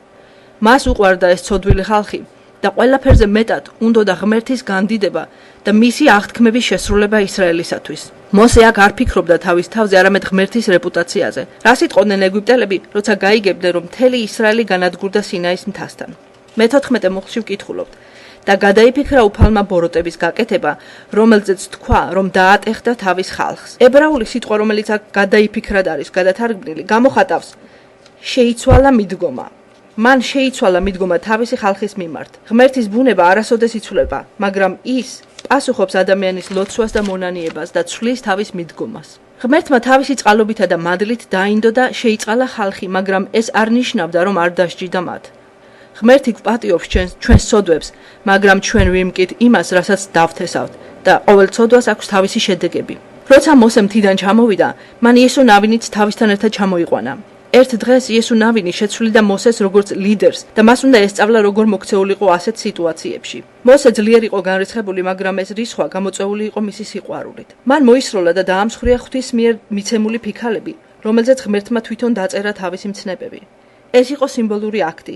მას უყვარდა ეს ცოდვილი ხალხი და ყველაფერზე მეტად უნდოდა ღმერთის განდიდება და მისი აღთქმების შესრულება ისრაელისათვის. მოსე აქ არ ფიქრობდა თავის თავზე, არამედ ღმერთის რეპუტაციაზე. რას იტყოდნენ ეგვიპტელები, როცა გაიგებდნენ, რომ მთელი ისრაელი განადგურდა სინაის მთასთან. მე-14 მუხლში ვკითხულობთ და გადაიფიქრა უფალმა ბოროტების გაკეთება, რომელზეც თქვა, რომ დაატეხდა თავის ხალხს. ებრაული სიტყვა, რომელიც აქ გადაიფიქრად არის გადათარგმნილი, გამოხატავს შეიცვალა მიდგომა. მან შეიცვალა მიდგომა თავისი ხალხის მიმართ. ღმერთის ბუნება არასოდეს იცვლება, მაგრამ ის პასუხობს ადამიანის ლოცვას და მონანიებას და ცვლის თავის მიდგომას. ღმერთმა თავისი წყალობითა და მადლით დაინდო და შეიწყალა ხალხი, მაგრამ ეს არ ნიშნავდა, რომ არ დასჯიდა მათ. ღმერთი გვპატიობს ჩვენს ცოდვებს, მაგრამ ჩვენ ვიმკით იმას, რასაც დავთესავთ და ყოველ ცოდვას აქვს თავისი შედეგები. როცა მოსე მთიდან ჩამოვიდა, მან იესო ნავინიც თავისთან ერთად ჩამოიყვანა. ერთ დღეს იესო ნავინი შეცვლიდა მოსეს როგორც ლიდერს და მას უნდა ესწავლა როგორ მოქცეულიყო ასეთ სიტუაციებში. მოსე ძლიერ იყო განრისხებული, მაგრამ ეს რისხვა გამოწვეული იყო მისი სიყვარულით. მან მოისროლა და დაამსხვრია ღვთის მიერ მიცემული ფიქალები, რომელზეც ღმერთმა თვითონ დაწერა თავისი მცნებები. ეს იყო სიმბოლური აქტი.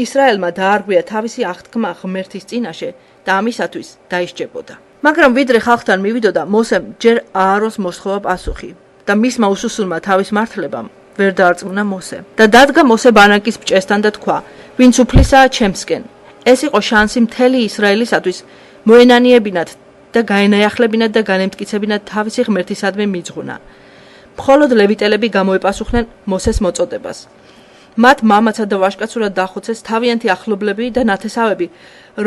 ისრაელმა დაარღვია თავისი აღთქმა ღმერთის წინაშე და ამისათვის დაისჯებოდა. მაგრამ ვიდრე ხალხთან მივიდოდა, მოსემ ჯერ აარონს მოსთხოვა პასუხი. და მისმა უსუსულმა თავის მართლებამ ვერ დაარწმუნა მოსე. და დადგა მოსე ბანაკის ბჭესთან და თქვა: ვინც უფლისაა ჩემსკენ. ეს იყო შანსი მთელი ისრაელისათვის მოენანიებინათ და გაენაიახლებინათ და განემტკიცებინათ თავისი ღმერთისადმი მიძღვნა. მხოლოდ ლევიტელები გამოეპასუხნენ მოსეს მოწოდებას. მათ მამაცა და ვაჟკაცურად დახოცეს თავიანთი ახლობლები და ნათესავები,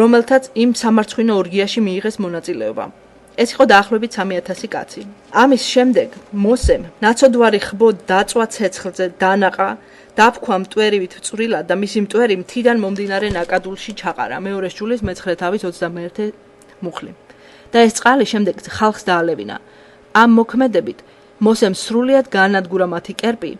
რომელთაც იმ სამარცხვინო ორგიაში მიიღეს მონაწილეობა. ეს იყო დაახლოებით 3000 კაცი. ამის შემდეგ მოსემ ნაცოდვარი ხბო დაწვა ცეცხლზე, დანაყა, დაფქვა მტვერივით წვრილად და მისი მტვერი მთიდან მომდინარე ნაკადულში ჩაყარა. მეორეს ჯულის მეცხრე თავის 21 მუხლი. და ეს წყალი შემდეგ ხალხს დაალევინა. ამ მოქმედებით მოსემ სრულიად გაანადგურა მათი კერპი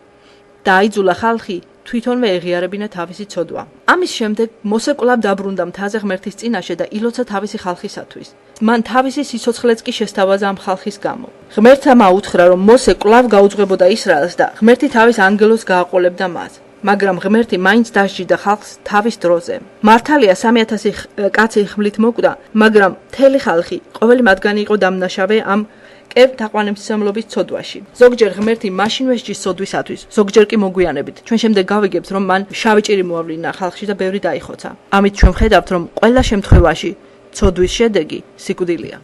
და აიძულა ხალხი თვითონვე ეღიარებინა თავისი ცოდვა. ამის შემდეგ მოსე კვლავ დაბრუნდა მთაზე ღმერთის წინაშე და ილოცა თავისი ხალხისათვის. მან თავისი სიცოცხლეც კი შესთავაზა ამ ხალხის გამო. ღმერთმა აუთხრა, რომ მოსე კვლავ გაუძღვებოდა ისრაელს და ღმერთი თავის ანგელოს გააყოლებდა მას. მაგრამ ღმერთი მაინც დასჯიდა ხალხს თავის დროზე. მართალია 3000 კაცი ხმლით მოკვდა, მაგრამ მთელი ხალხი, ყოველი მათგანი იყო დამნაშავე ამ კერპთაყვანემსმლობის ცოდვაში. ზოგჯერ ღმერთი მაშინვე სჯის ცოდვისათვის, ზოგჯერ კი მოგვიანებით. ჩვენ შემდეგ გავიგებთ, რომ მან შავი ჭირი მოავლინა ხალხში და ბევრი დაიხოცა. ამით ჩვენ ვხედავთ, რომ ყველა შემთხვევაში ცოდვის შედეგი სიკვდილია.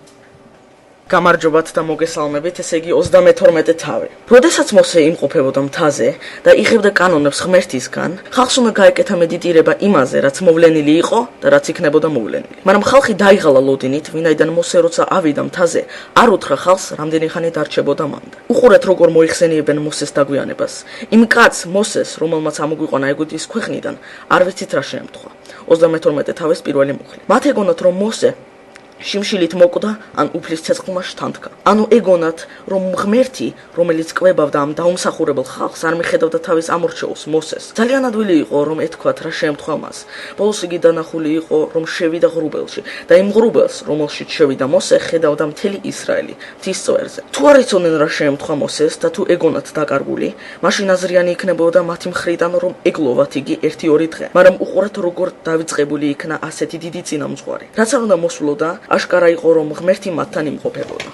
გამარჯობათ და მოგესალმებით, ესე იგი 32 თავი. როდესაც მოსე იმყოფებოდა მთაზე და იღებდა კანონებს ღმერთისგან, ხალხს უნდა გაეკეთა მედიტირება იმაზე, რაც მოვლენილი იყო და რაც იქნებოდა მოვლენილი. მაგრამ ხალხი დაიღალა ლოდინით, ვინაიდან მოსე როცა ავიდა მთაზე, არ უთხრა ხალხს, რამდენი ხანი დარჩებოდა მანდ. უყურეთ, როგორ მოიხსენიებენ მოსეს დაგვიანებას. იმ კაცს მოსეს, რომელმაც ამოგვიყვანა ეგვიპტის ქვეყნიდან, არ ვიცით რა შეემთხვა. 32 თავის პირველი მუხლი. მათ ეგონათ, რომ მოსე შიმშილით მოკვდა, ან უფლის ცეცხლმა შთანთქა. ანუ ეგონათ, რომ ღმერთი, რომელიც კვებავდა ამ დაუმსახურებელ ხალხს, არ მიხედავდა თავის ამორჩეულს მოსეს. ძალიან ადვილი იყო, რომ ეთქვათ რა შეემთხვა მას. ბოლოს იგი დანახული იყო, რომ შევიდა ღრუბელში და იმ ღრუბელს, რომელშიც შევიდა მოსე, ხედავდა მთელი ისრაელი მთის წვერზე. თუ არ იცოდნენ რა შეემთხვა მოსეს და თუ ეგონათ დაკარგული, მაშინ აზრიანი იქნებოდა მათი მხრიდან, რომ ეგლოვათ იგი 1-2 დღე. მაგრამ უყურეთ, როგორ დავიწყებული იქნა ასეთი დიდი წინამძღვარი. რაც არ უნდა მოსულოდა, აშკარა იყო, რომ ღმერთი მათთან იმყოფებოდა.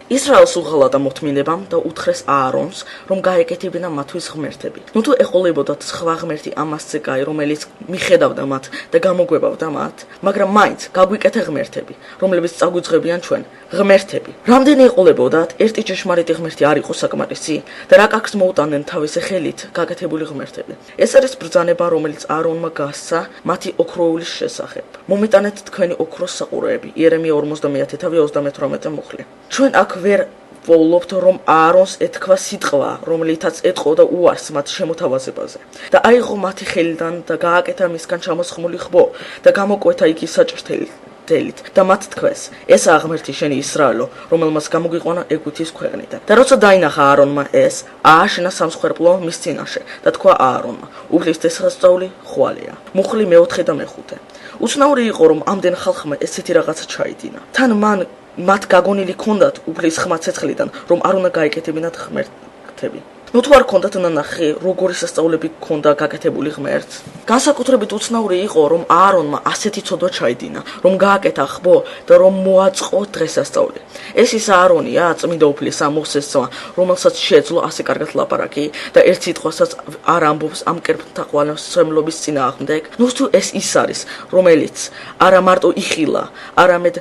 ისრაელს უღალა და მოთმინებამ და უთხრეს აარონს, რომ გაეკეთებინა მათთვის ღმერთები. ნუ თუ ეყოლებოდათ სხვა ღმერთი ამასზე კაი, რომელიც მიხედავდა მათ და გამოგვებავდა მათ, მაგრამ მაინც გაგვიკეთე ღმერთები, რომლებიც წაგვიძღებიან ჩვენ, ღმერთები. რამდენი ეყოლებოდათ, ერთი ჭეშმარიტი ღმერთი არ იყო საკმარისი და რა კაკს მოუტანენ თავისი ხელით გაკეთებული ღმერთები. ეს არის ბრძანება, რომელიც აარონმა გასცა მათი ოქროულის შესახებ. მომიტანეთ თქვენი ოქროს საყურეები. იერემია 50 თავი 38 მუხლი. ჩვენ აქ ვერ ვოლობთ, რომ აარონს ეთქვა სიტყვა, რომლითაც ეტყოდა უარს მათ შემოთავაზებაზე. და აიღო მათი ხელიდან და გააკეთა მისგან ჩამოსხმული ხბო და გამოკვეთა იგი საჭრთელით და მათ თქვეს: ესაა ღმერთი შენი ისრაელო, რომელმაც გამოგვიყვანა ეგვიპტის ქვეყნიდან. და როცა დაინახა აარონმა ეს, ააშენა სამსხვერპლო მის წინაშე და თქვა აარონმა: უფლის დღესასწაული ხვალია. მუხლი მე-4 და მე-5. უცნაური იყო, რომ ამდენ ხალხმა ესეთი რაღაცა ჩაიდინა. თან მან მათ გაგონილი ქონდათ უფლის ხმა ცეცხლიდან, რომ არ უნდა გაეკეთებინათ ღმერთები. ნუ თუ არ ქონდათ ნანახი, როგორი სასწაულები ქონდა გაკეთებული ღმერთს. განსაკუთრებით უცნაური იყო, რომ აარონმა ასეთი ცოდვა ჩაიდინა, რომ გააკეთა ხბო და რომ მოაწყო დღესასწაული. ეს ის აარონია, წმინდა უფლისა მოსესმა, რომელსაც შეეძლო ასე კარგად ლაპარაკი და ერთ სიტყვასაც არ ამბობს ამ კერპთაყვანემსმლობის წინააღმდეგ. ნუ თუ ეს ის არის, რომელიც არა მარტო იხილა, არამედ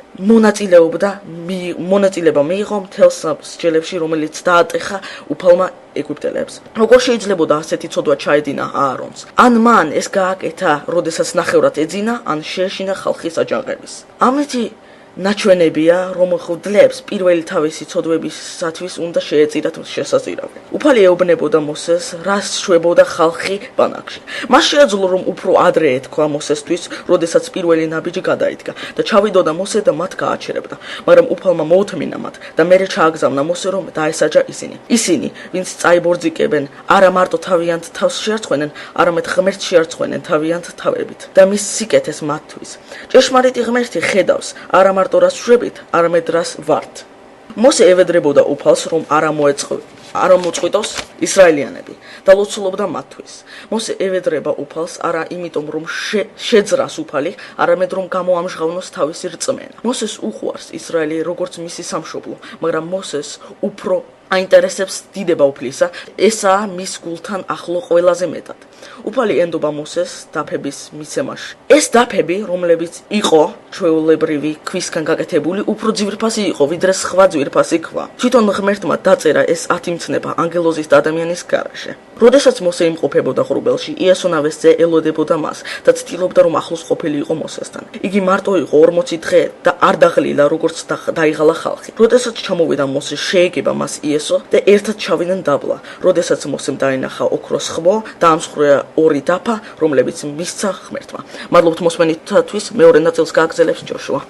მონაწილეობა მიიღო მთელ სასჯელებში, რომელიც დაატეხა უფალმა ეგვიპტელებს. როგორ შეიძლებოდა ასეთი ცოდვა ჩაედინა აარონს? ან მან ეს გააკეთა, როდესაც ნახევრად ეძინა, ან შეეშინა ხალხის აჯანყების. ამეთი ნაჩვენებია, რომ ღვთლებს პირველი თავისი ცოდვებისათვის უნდა შეეწირათ შესაწირავი. უფალი ეუბნებოდა მოსეს, რას შვებოდა ხალხი ბანაკში. მას შეეძლო, რომ უფრო ადრე ეთქვა მოსესთვის, როდესაც პირველი ნაბიჯი გადაიდგა და ჩავიდოდა მოსე და მათ გააჩერებდა. მაგრამ უფალმა მოუთმინა მათ და მერე ჩააგზავნა მოსე, რომ დაესაჯა ისინი. ისინი, ვინც წაიბორძიკებენ, არა მარტო თავიანთ თავს შეარცხვენენ, არამედ ღმერთს შეარცხვენენ თავიანთ თავებით და მის სიკეთეს მათთვის. ჭეშმარიტი ღმერთი ხედავს, არა მარტო რას შვებით, არამედ რას ვართ. მოსე ევედრებოდა უფალს, რომ არ ამოეწყო არ მოწყვიტავს ისრაელიანები და ლოცულობდა მათთვის. მოსე ევედრება უფალს არა იმიტომ რომ შეძრას უფალი, არამედ რომ გამოამჟღავნოს თავისი რწმენა. მოსეს უყვარს ისრაელი როგორც მისი სამშობლო, მაგრამ მოსეს უფრო აინტერესებს დიდება უფლისა, ესაა მის გულთან ახლო ყველაზე მეტად. უფალი ენდობა მოსეს დაფების მიცემაში. ეს დაფები, რომლებიც იყო ჩვეულებრივი ქვისგან გაკეთებული, უფრო ძვირფასი იყო, ვიდრე სხვა ძვირფასი ქვა. თვითონ ღმერთმა დაწერა ეს 10 მცნება ანგელოზის და ადამიანის გარშე. როდესაც მოსე იმყოფებოდა ღრუბელში, იასონავის ძე ელოდებოდა მას და ცდილობდა რომ ახლოს ყოფილიყო მოსესთან. იგი მარტო იყო 40 დღე და არ დაღლილა, როგორც დაიღალა ხალხი. როდესაც ჩამოვიდა მოსე, შეეგება მას იესო და ერთად ჩავიდნენ დაბლა. როდესაც მოსემ დაინახა ოქროს ხვო და ამსხვრია 2 დაფა, რომლებიც მისცა ღმერთმა. მადლობთ მოსმენისთვის, მეორე ნაწილს გააგრძელებს ჯოშუა.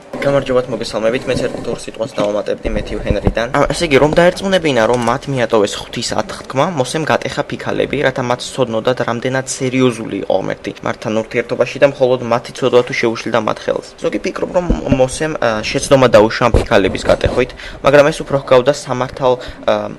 გამარჯობათ, მოგესალმებით. მეც ერთ ორ სიტყვას დავამატებდი მეთიუ ჰენრიდან. ესე იგი, რომ დაერწმუნებინა, რომ მათ მიატოვეს ღვთის ათქმა, მოსემ გატეხა ფიქალები, რათა მათ სცოდნოდათ, რამდენად სერიოზული იყო ღმერთი მათთან ურთიერთობაში და მხოლოდ მათი ცოდვა თუ შეუშლიდა მათ ხელს. ზოგი ფიქრობ, რომ მოსემ შეცდომა დაუშვა ფიქალების გატეხვით, მაგრამ ეს უფრო ჰგავდა სამართალ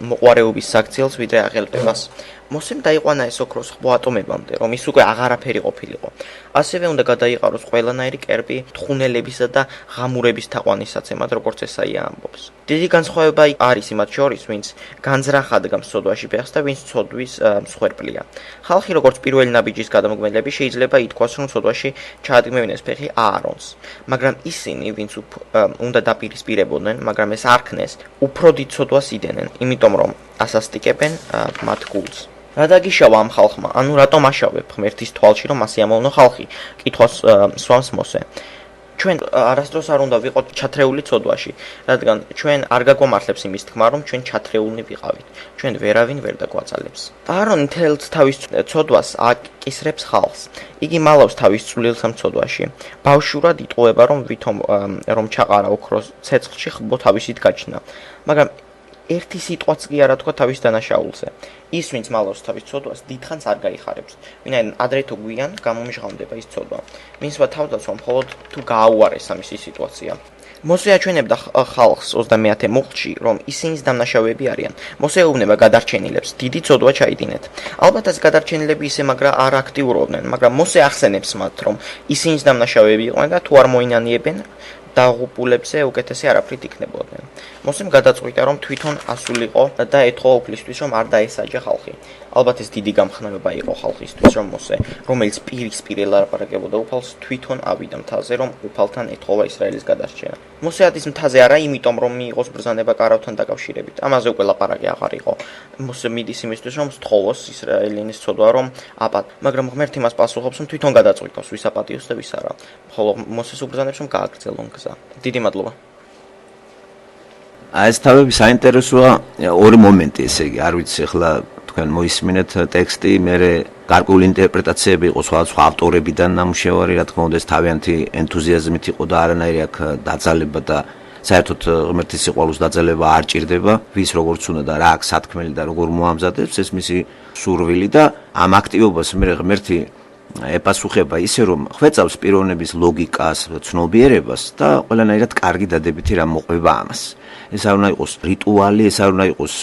მოყვარეობის საქციელს, ვიდრე აღელვებას. მოსემ დაიყვანა ეს ოქროს ხვო ატომებამდე, რომ ის უკვე აღარაფერი ყოფილიყო. ასევე უნდა გადაიყაროს ყველანაირი კერპი თხუნელებისა და ღამურების თაყვანისაცემად, როგორც ესაია ამბობს. დიდი განსხვავება არის იმათ შორის, ვინც განზრახად გამსწოდვაში ფეხს და ვინც ცოდვის მსხვერპლია. ხალხი, როგორც პირველი ნაბიჯის გადამგმელები, შეიძლება ითქვას, რომ ცოდვაში ჩაადგმევინეს ფეხი აარონს, მაგრამ ისინი, ვინც უნდა დაპირისპირებოდნენ, მაგრამ ეს არ ქნეს, უფრო დიდ ცოდვას იდენენ, იმიტომ რომ ასასტიკებენ მათ გულს. რა დაგიშავა ამ ხალხმა? ანუ რატომ აშავებ ღმერთის თვალში, რომ ასე ამოვნო ხალხი? კითხვას სვამს მოსე. ჩვენ არასდროს არ უნდა ვიყოთ ჩათრეული ცოდვაში, რადგან ჩვენ არ გაგვამართლებს იმის თქმა, რომ ჩვენ ჩათრეულნი ვიყავით. ჩვენ ვერავინ ვერ დაგვაწალებს. აარონი თელს თავის ცოდვას აკისრებს ხალხს. იგი მალავს თავის წვლილს ამ ცოდვაში. ბავშვურად იტყუება, რომ ჩაყარა ოქროს ცეცხლში ხბო თავისით გაჩნდა. მაგრამ ერთი სიტყვაც კი არა თქვა თავის დანაშაულზე. ის, ვინც მალავს თავის ცოდვას, დიდხანს არ გაიხარებს. ვინაიდან ადრე თუ გვიან გამომჟღავნდება ის ცოდვა. მისმა თავდაცვამ მხოლოდ თუ გააუარესა მისი სიტუაცია. მოსე აჩვენებდა ხალხს 30-ე მუხლში, რომ ისინიც დამნაშავეები არიან. მოსე ეუბნება გადარჩენილებს, დიდი ცოდვა ჩაიდინეთ. ალბათ ეს გადარჩენილები ისე მაგრა არ აქტიურობდნენ, მაგრამ მოსე ახსენებს მათ, რომ ისინიც დამნაშავეები იყვნენ და თუ არ მოინანიებენ, დაღუპულებზე უკეთესი არაფრით იქნებოდნენ. მოსემ გადაწყვიტა, რომ თვითონ ასულიყო და ეთხოვა უფლისთვის, რომ არ დაესაჯა ხალხი. ალბათ ეს დიდი გამხნევება იყო ხალხისთვის, რომ მოსე, რომელიც პირისპირ ელაპარაკებოდა უფალს, თვითონ ავიდა მთაზე, რომ უფალთან ეთხოვა ისრაელის გადარჩენა. მოსე ადის მთაზე არა იმიტომ, რომ მიიღოს ბრძანება კარავთან დაკავშირებით. ამაზე უკვე ლაპარაკი აღარ იყო. მოსე მიდის იმისთვის, რომ სთხოვოს ისრაელინის ცოდვა, რომ აპატ, მაგრამ ღმერთი მას პასუხობს, რომ თვითონ გადაწყვიტავს, ვის აპატიოს და ვის არა. ხოლო მოსეს უბრძანებს, რომ გააგრძელონ გზა. დიდი მადლობა. ეს თავები საინტერესოა ორი მომენტი, ესე იგი, არ ვიცი, ახლა თქვენ მოისმინეთ ტექსტი, მე გარკვეული ინტერპრეტაციები იყო სხვა ავტორებიდან ნამუშევარი, რა თქმა უნდა, ეს თავიანთი ენთუზიაზმით იყო და არანაირი აქ დაძალება და საერთოდ ღმერთის სიყვარულს დაძალება არ ჭირდება, ვის როგორც უნდა და რა აქვს სათქმელი და როგორ მოამზადებს, ეს მისი სურვილი და ამ აქტივობას მე ღმერთი ეპასუხება ისე, რომ ხვეწავს პიროვნების ლოგიკას, ცნობიერებას და ყველანაირად კარგი დადებითი რამ მოყვება ამას. ეს არ უნდა იყოს რიტუალი, ეს არ უნდა იყოს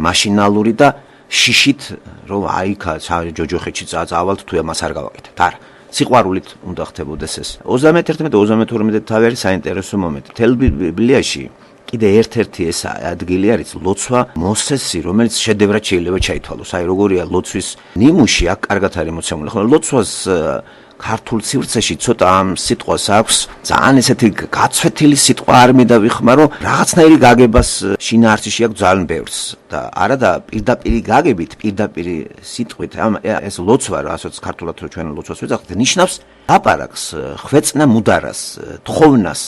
მაშინალური და შიშით, რომ აიქა ჯოჯოხეთში წავალთ თუ ამას არ გავაკეთებთ. არა, სიყვარულით უნდა ხდებოდეს ეს. 31-32 თავი არის საინტერესო მომენტი. მთელ ბიბლიაში კიდე ერთ-ერთი ეს ადგილი არის ლოცვა მოსესი, რომელიც შედევრად შეიძლება ჩაითვალოს. აი როგორია ლოცვის ნიმუში, აქ კარგად არის მოცემული. ხოლო ლოცვას ქართულ სივრცეში ცოტა ამ სიტყვას აქვს ძალიან ესეთი გაცვეთილი სიტყვა არ მიდავიხმარო, რაღაცნაირი გაგებას შინაარსში აქვს ძალიან ბევრს და არა და პირდაპირი გაგებით, პირდაპირი სიტყვით, ეს ლოცვა, რასაც ქართულად ჩვენ ლოცვას ვეძახთ, ნიშნავს ლაპარაკს, ხვეწნა მუდარას, თხოვნას,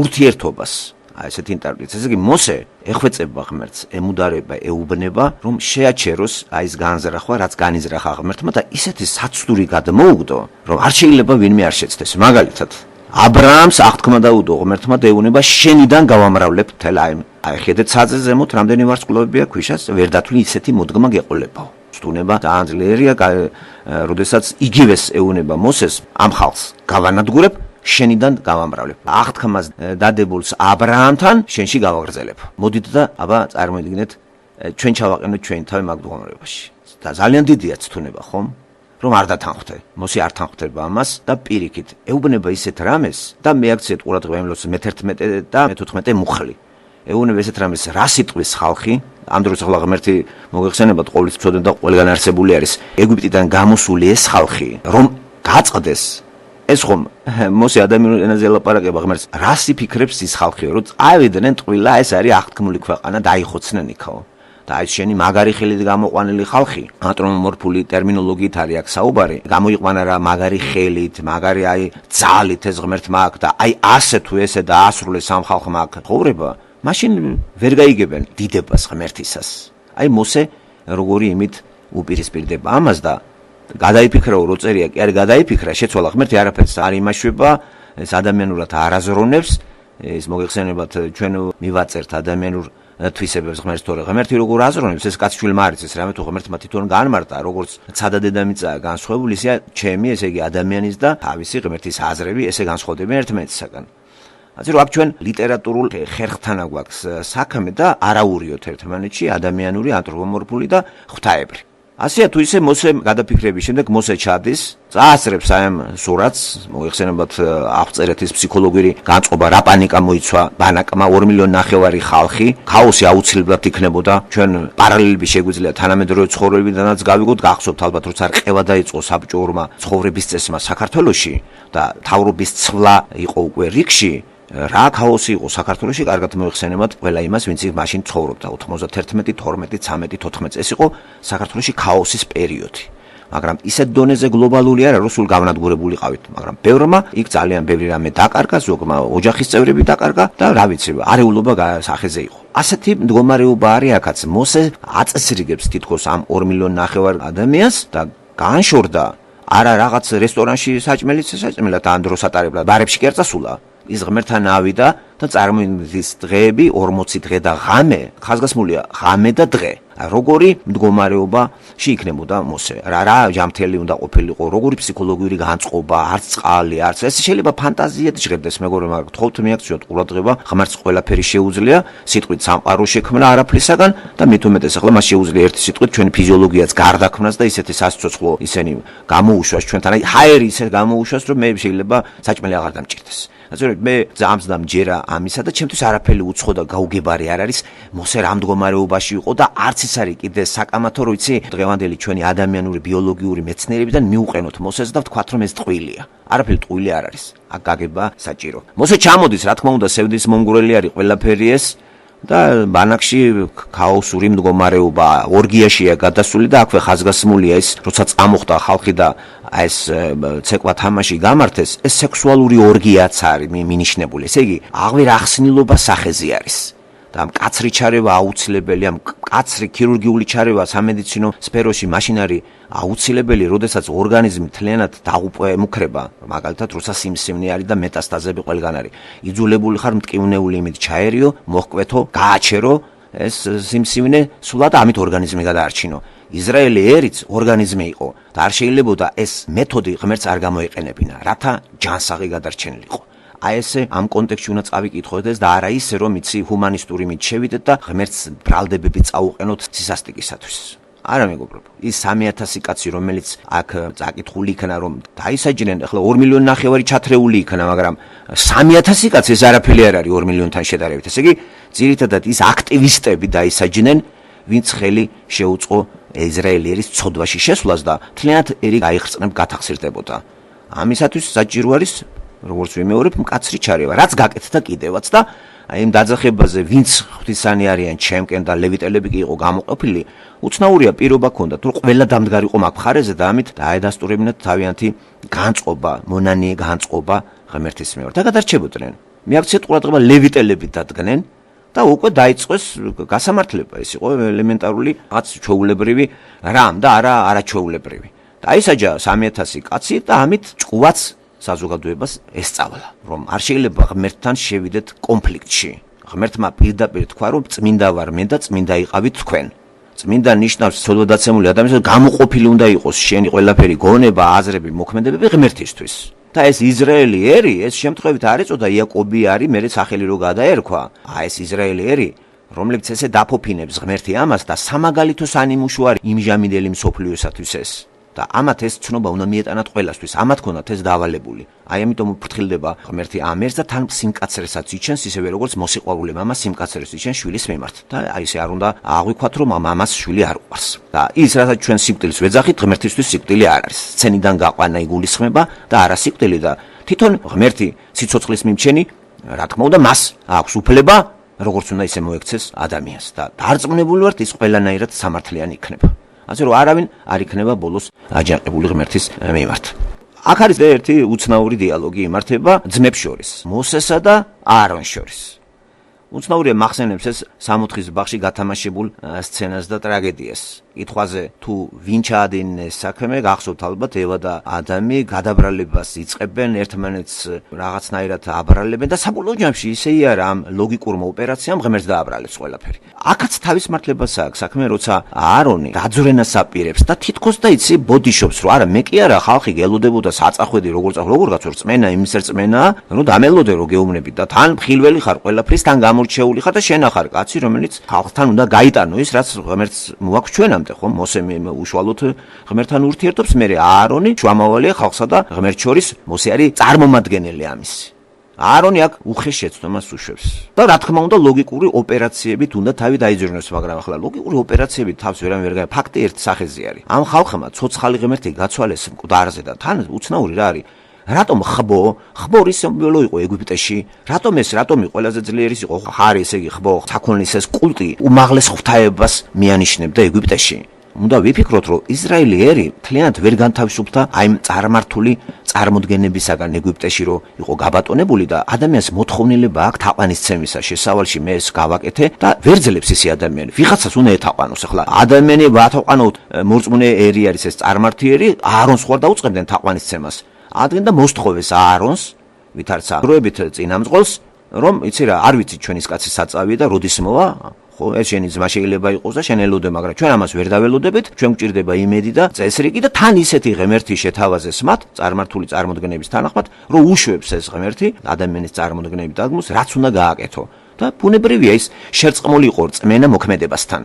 ურთიერთობას. ესეთი ინტერპრეტაცია. ესე იგი, მოსე ეხვეწება ღმერთს, ემუდარება, ეუბნება, რომ შეაჩეროს ის განზრახვა, რაც განიზრახა ღმერთმა და ისეთი საცდური გადმოუგდო, რომ არ შეიძლება ვინმე არ შეცდეს. მაგალითად, აბრაამს აღთქმა დაუდო ღმერთმა და ეუბნება, შენიდან გავამრავლებ თელ აი ხედეთ საძე ზემოთ რამდენი ვარსკვლავებია ქვიშას, ვერ დათვლი ისეთი მოდგმა გეყოლებაო. სტუნება ძალიან ძლიერია, როდესაც იგივეს ეუბნება მოსეს ამ ხალხს გავანადგურებ შენიდან გავამრავლებ. აღთქმას დადებულს აბრაამთან შენში გავაგრძელებ. მოდით და აბა წარმოიდგინეთ ჩვენ ჩავაყენოთ ჩვენი თავი მაგ მდგომარეობაში. და ძალიან დიდია ცთუნება, ხომ? რომ არ დათანხმდე. მოსე არ თანხმდება ამას და პირიქით ეუბნება ისეთ რამეს და მეაქციეთ ყურადღება იმლოს მე-11 და მე-14 მუხლი. ეუბნება ესეთ რამეს რა სიტყვის ხალხი, ამ დროს ახლა ღმერთი მოგეხსენებათ ყოვლის მცოდნე და ყველგან არსებული არის ეგვიპტიდან გამოსული ეს ხალხი, რომ გაწყდეს ეს ხომ მოსე ადამიანურ ენაზე ელაპარაკება ღმერთს, რას იფიქრებს ის ხალხიო, რომ წავიდნენ ტყვილა, ეს არის აღთქმული ქვეყანა და აიხოცნენ იქაო. და ეს შენი მაგარი ხელით გამოყვანილი ხალხი, ანთროპომორფული ტერმინოლოგიით არის აქ საუბარი, გამოიყვანა რა მაგარი ხელით, მაგარი აი ძალით ეს ღმერთმა აქ და აი ასე თუ ესე დაასრულეს ამ ხალხმა აქ ცხოვრება, მაშინ ვერ გაიგებენ დიდებას ღმერთისას. აი მოსე როგორი იმით უპირისპირდება ამას და გადაიფიქრა რო წერია, კი არის გადაიფიქრა, შეცვალა ღმერთი არაფერს არ იმაშვება, ეს ადამიანურად არაზრონებს, ეს მოგეხსენებათ ჩვენ მივაწერთ ადამიანურ თვისებებს ღმერთს თორე ღმერთი როგორ აზრონებს ეს კაცშვილმა არის ეს რამე თუ ღმერთმა თვითონ განმარტა როგორც ცადა დედამიწაა განსხვავებული ისე ჩემი ესე იგი ადამიანის და თავისი ღმერთის აზრები ესე განსხვავდებიან ერთმანეთისაგან. ასე რომ აქ ჩვენ ლიტერატურულ ხერხთან აგვაქვს საქმე და არაურიოთ ერთმანეთში ადამიანური ანთროპომორფული და ღვთაებრი. ასეა თუ ისე მოსე გადაფიქრების შემდეგ მოსე ჩადის, წაასწრებს აი ამ სურათს, მოიხსენებათ აღწერეთ ის ფსიქოლოგიური განწყობა, რა პანიკა მოიცვა ბანაკმა 2,5 მილიონი ხალხი, ქაოსი აუცილებლად იქნებოდა. ჩვენ პარალელები შეგვიძლია თანამედროვე ცხოვრებიდანაც გავიგოთ, გახსოვთ ალბათ როცა რყევა დაიწყო საბჭოურმა ცხოვრების წესმა საქართველოში და თავრობის ცვლა იყო უკვე რიგში. რა ქაოსი იყო საქართველოში, კარგად მოიხსენებათ ყველა იმას, ვინც მაშინ ცხოვრობდა 91, 12, 13, 14 წელს იყო საქართველოში ქაოსის პერიოდი. მაგრამ ისეთ დონეზე გლობალური არა, რომ სულ გავნადგურებული ყავით, მაგრამ ბევრმა იქ ძალიან ბევრი რამე დაკარგა, ზოგმა ოჯახის წევრები დაკარგა და რა ვიცი, არეულობა სახეზე იყო. ასეთი მდგომარეობა არის აქაც. მოსე აწესრიგებს თითქოს ამ 2,5 მილიონი ადამიანს და განშორდა არა რაღაც რესტორანში საჭმელად ან დროს ატარებდა, ბარებში კი არ წასულა. ის ღმერთთან ავიდა და წარმოიდგინეთ დღეები 40 დღე და ღამე, ხაზგასმულია ღამე და დღე. როგორი მდგომარეობაში იქნებოდა მოსე? რა ჯამთელი უნდა ყოფილიყო, როგორი ფსიქოლოგიური განწყობა, არც წყალი, არც ეს შეიძლება ფანტაზიად ჟღერდეს, მეგობრებო, მაგრამ თხოვთ მიაქციოთ ყურადღება, ღმერთს ყველაფერი შეუძლია, სიტყვით სამყარო შექმნა არაფრისაგან და მით უმეტეს ახლა მას შეუძლია ერთი სიტყვით ჩვენი ფიზიოლოგიაც გარდაქმნას და ისეთი სასიცოცხლო ისენი გამოუშვას ჩვენთან, აი ჰაერი ისე გამოუშვას, რომ მე შეიძლება საჭმელი აღარ დამჭირდეს. ასე რომ მე ძამს მჯერა ამისა და ჩემთვის არაფერი უცხო და გაუგებარი არ არის მოსე რა მდგომარეობაში იყო და არც ის არის კიდე საკამათო რო იცი დღევანდელი ჩვენი ადამიანური ბიოლოგიური მეცნიერებიდან მიუყენოთ მოსეს და ვთქვათ რომ ეს ტყუილია. არაფერი ტყუილი არ არის. აქ გაგება საჭირო. მოსე ჩამოდის, რა თქმა უნდა, სევდის მომგვრელი არის ყველაფერი ეს და ბანაკში ქაოსური მდგომარეობა ორგიაშია გადასული და აქვე ხაზგასმულია ის როცა წამოხდა ხალხი და ეს ცეკვა თამაში გამართეს ეს სექსუალური ორგიაც არის მინიშნებული ესე იგი აღარ ახსნილობა სახეზე არის და მკაცრი ჩარევა აუცილებელია მკაცრი ქირურგიული ჩარევა სამედიცინო სფეროში მაშინ არის აუცილებელი როდესაც ორგანიზმი თლიანად დაუპემუქრება მაგალითად როცა სიმსივნე არის და მეტასტაზები ყველგან არის იძულებული ხარ მტკივნეული იმით ჩაერიო მოჰკვეთო გააჩერო ეს სიმსივნე სულად ამით ორგანიზმი გადაარჩინო ისრაელი ერიც ორგანიზმი იყო და არ შეიძლებოდა ეს მეთოდი ღმერთს არ გამოიყენებინა რათა ჯანსაღი გადარჩენილიყო აი ესე ამ კონტექსტში უნდა წავიკითხოთ ეს და არა ისე რომ იცი ჰუმანისტური მით შევიდეთ და ღმერთს ბრალდებები წაუყენოთ ცისასტიკისათვის არა მეგობრებო ის 3000 კაცი რომელიც აქ წაკითხული იქნა რომ დაისაჯნენ ახლა 2,5 მილიონი ჩათრეული იქნა მაგრამ 3000 კაცი ეს არაფერი არ არის 2 მილიონთან შედარებით ესე იგი ძირითადად ის აქტივისტები დაისაჯნენ ვინც ხელი შეუწყო ისრაელიერის ცოდვაში შესვლას და თლიანად ერი გაიხსნებ გათახსირდებოდა ამისათვის საჭირო არის როგორც ვიმეორებ მკაცრი ჩარევა რაც გაკეთდა კიდევაც და აი იმ დაძახებაზე ვინც ღვთისანი არიან ჩემკენ და ლევიტელები კი იყო გამოყოფილი უცნაურია პირობა ქონდა თუ ყველა დამდგარიყო მაგ მხარეზე და ამით დაედასტურებინათ თავიანთი განწყობა მონანიე განწყობა ღმერთის მიერ და გადარჩებოდნენ მიაქციეთ ყურადღება ლევიტელები დადგნენ და უკვე დაიწყეს გასამართლება ეს იყო ელემენტარული რაც ჩვეულებრივი რამ და არაჩვეულებრივი დაისაჯა 3000 კაცი და ამით ჭკუაც საზოგადოებას ესწავლა რომ არ შეიძლება ღმერთთან შევიდეთ კონფლიქტში ღმერთმა პირდაპირ თქვა რომ წმინდა ვარ მე და წმინდა იყავით თქვენ წმინდა ნიშნავს ცოდვადაცემული ადამიანს გამოყოფილი უნდა იყოს შენი ყველაფერი გონება აზრები მოქმედებები ღმერთისთვის და ეს ისრაელი ერი ეს შემთხვევით არ ეწოდა იაკობი არის მე სახელი რო გადაერქვა ეს ისრაელი ერი რომლებიც ესე დაფოფინებს ღმერთი ამას და სამაგალითო სანიმუშო არის იმჟამინდელი მსოფლიოსათვის ეს. და ამათ ეს ცნობა უნდა მიეტანათ ყველასთვის, ამათ ქონათ ეს დავალებული. აი ამიტომ უფრთხილდება ღმერთი ამერს და თან სიმკაცრესაც იჩენს, ისევე როგორც მოსიყვარულე მამა სიმკაცრეს იჩენს შვილის მიმართ. და აი ესე არ უნდა აღვიქვათ, რომ მამას შვილი არ უყვარს. და ის რასაც ჩვენ სიკვდილს ვეძახით, ღმერთისთვის სიკვდილი არ არის. სცენიდან გაყვანა იგულისხმება და არა სიკვდილი და თვითონ ღმერთი სიცოცხლის მიმჩენი, რა თქმა უნდა, მას აქვს უფლება, როგორც უნდა ისე მოექცეს ადამიანს და დარწმუნებული ვართ, ის ყველანაირად სამართლიანი იქნება. ასე რომ არავინ არ იქნება ბოლოს აჯანყებული ღმერთის მიმართ. აქ არის ერთი უცნაური დიალოგი იმართება ძმებს შორის, მოსესა და აარონს შორის. უცნაურია მახსენებს ეს 60-ის ბაღში გათამაშებულ სცენას და ტრაგედიას. კითხვაზე თუ ვინ ჩაადინეს საქმე, გახსოვთ ალბათ ევა და ადამი გადაბრალებას იწყებენ, ერთმანეთს რაღაცნაირად აბრალებენ და საბოლოო ჯამში ისე არა ამ ლოგიკურმა ოპერაციამ ღმერთს დააბრალებს ყველაფერი. აქაც თავის მართლებას აქვს საქმე, როცა აარონი გაძვრენას აპირებს და თითქოს და იცი ბოდიშობს, რომ არა მე კი არა ხალხი გელოდებოდა საწახვედი როგორ გაცო რწმენა იმის რწმენაა, რომ დამელოდე რომ გეუბნები და თან მხილველი ხარ ყველაფრის თან გამორჩეული ხარ და შენ ახარ კაცი, რომელიც ხალხთან უნდა გაიტანო ის რაც ღმერთს მოაქვს ჩვენამდე. ხომ მოსე უშუალოდ ღმერთთან ურთიერთობს, მე აარონი შუამავალია ხალხსა და ღმერთს შორის, მოსე არის წარმომადგენელი ამისი. აარონი აქ უხეშ შეცდომას უშვებს. და რა თქმა უნდა ლოგიკური ოპერაციებით უნდა თავი დაიძრუნოს, მაგრამ ახლა ლოგიკური ოპერაციებით თავს ვერ გამერგა, ფაქტი ერთ სახეზე არის. ამ ხალხმა ცოცხალი ღმერთი გაცვალეს მკვდარზე და თან უცნაური რა არის. რატომ ხბორის სიმბოლო იყო ეგვიპტეში? რატომ ყველაზე ძლიერის იყო ხარი, ესე იგი ხბო, საქონლის ეს კულტი უმაღლეს ღვთაებას მიანიშნებდა ეგვიპტეში. უნდა ვიფიქროთ, რომ ისრაელი ერი მთლიანად ვერ განთავისუფლდა აი წარმართული წარმოდგენებისაგან ეგვიპტეში, რომ იყო გაბატონებული და ადამიანს მოთხოვნილება აქვს თაყვანისცემისა შესავალში მე ეს გავაკეთე და ვერ ძლებს ისე ადამიანი. ვიღაცას უნდა ეთაყვანოს. ახლა ადამიანი ვათაყვანოთ, მორწმუნე ერი არის ეს წარმართიერი, აარონს ხوار დაუწყებდნენ თაყვანისცემას. ადგენდა და მოსთხოვეს აარონს, ვითარცა დროებით წინამძღოლს, რომ იცი რა, არ ვიცი ჩვენის კაცის საწავი და როდის მოვა, ხო, ეს შენი ძმა შეიძლება იყოს და შენ ელოდე, მაგრამ ჩვენ ამას ვერ დაველოდებით, ჩვენ გვჭირდება იმედი და წესრიგი და თან ისეთი ღმერთი შეთავაზეს მათ, წარმართული წარმოდგენების თანახმად, რომ უშვებს ეს ღმერთი ადამიანის წარმოდგენებით დაგმოს, რაც უნდა გააკეთო. და ბუნებრივია ის შერწყმული იყო რწმენა მოქმედებასთან.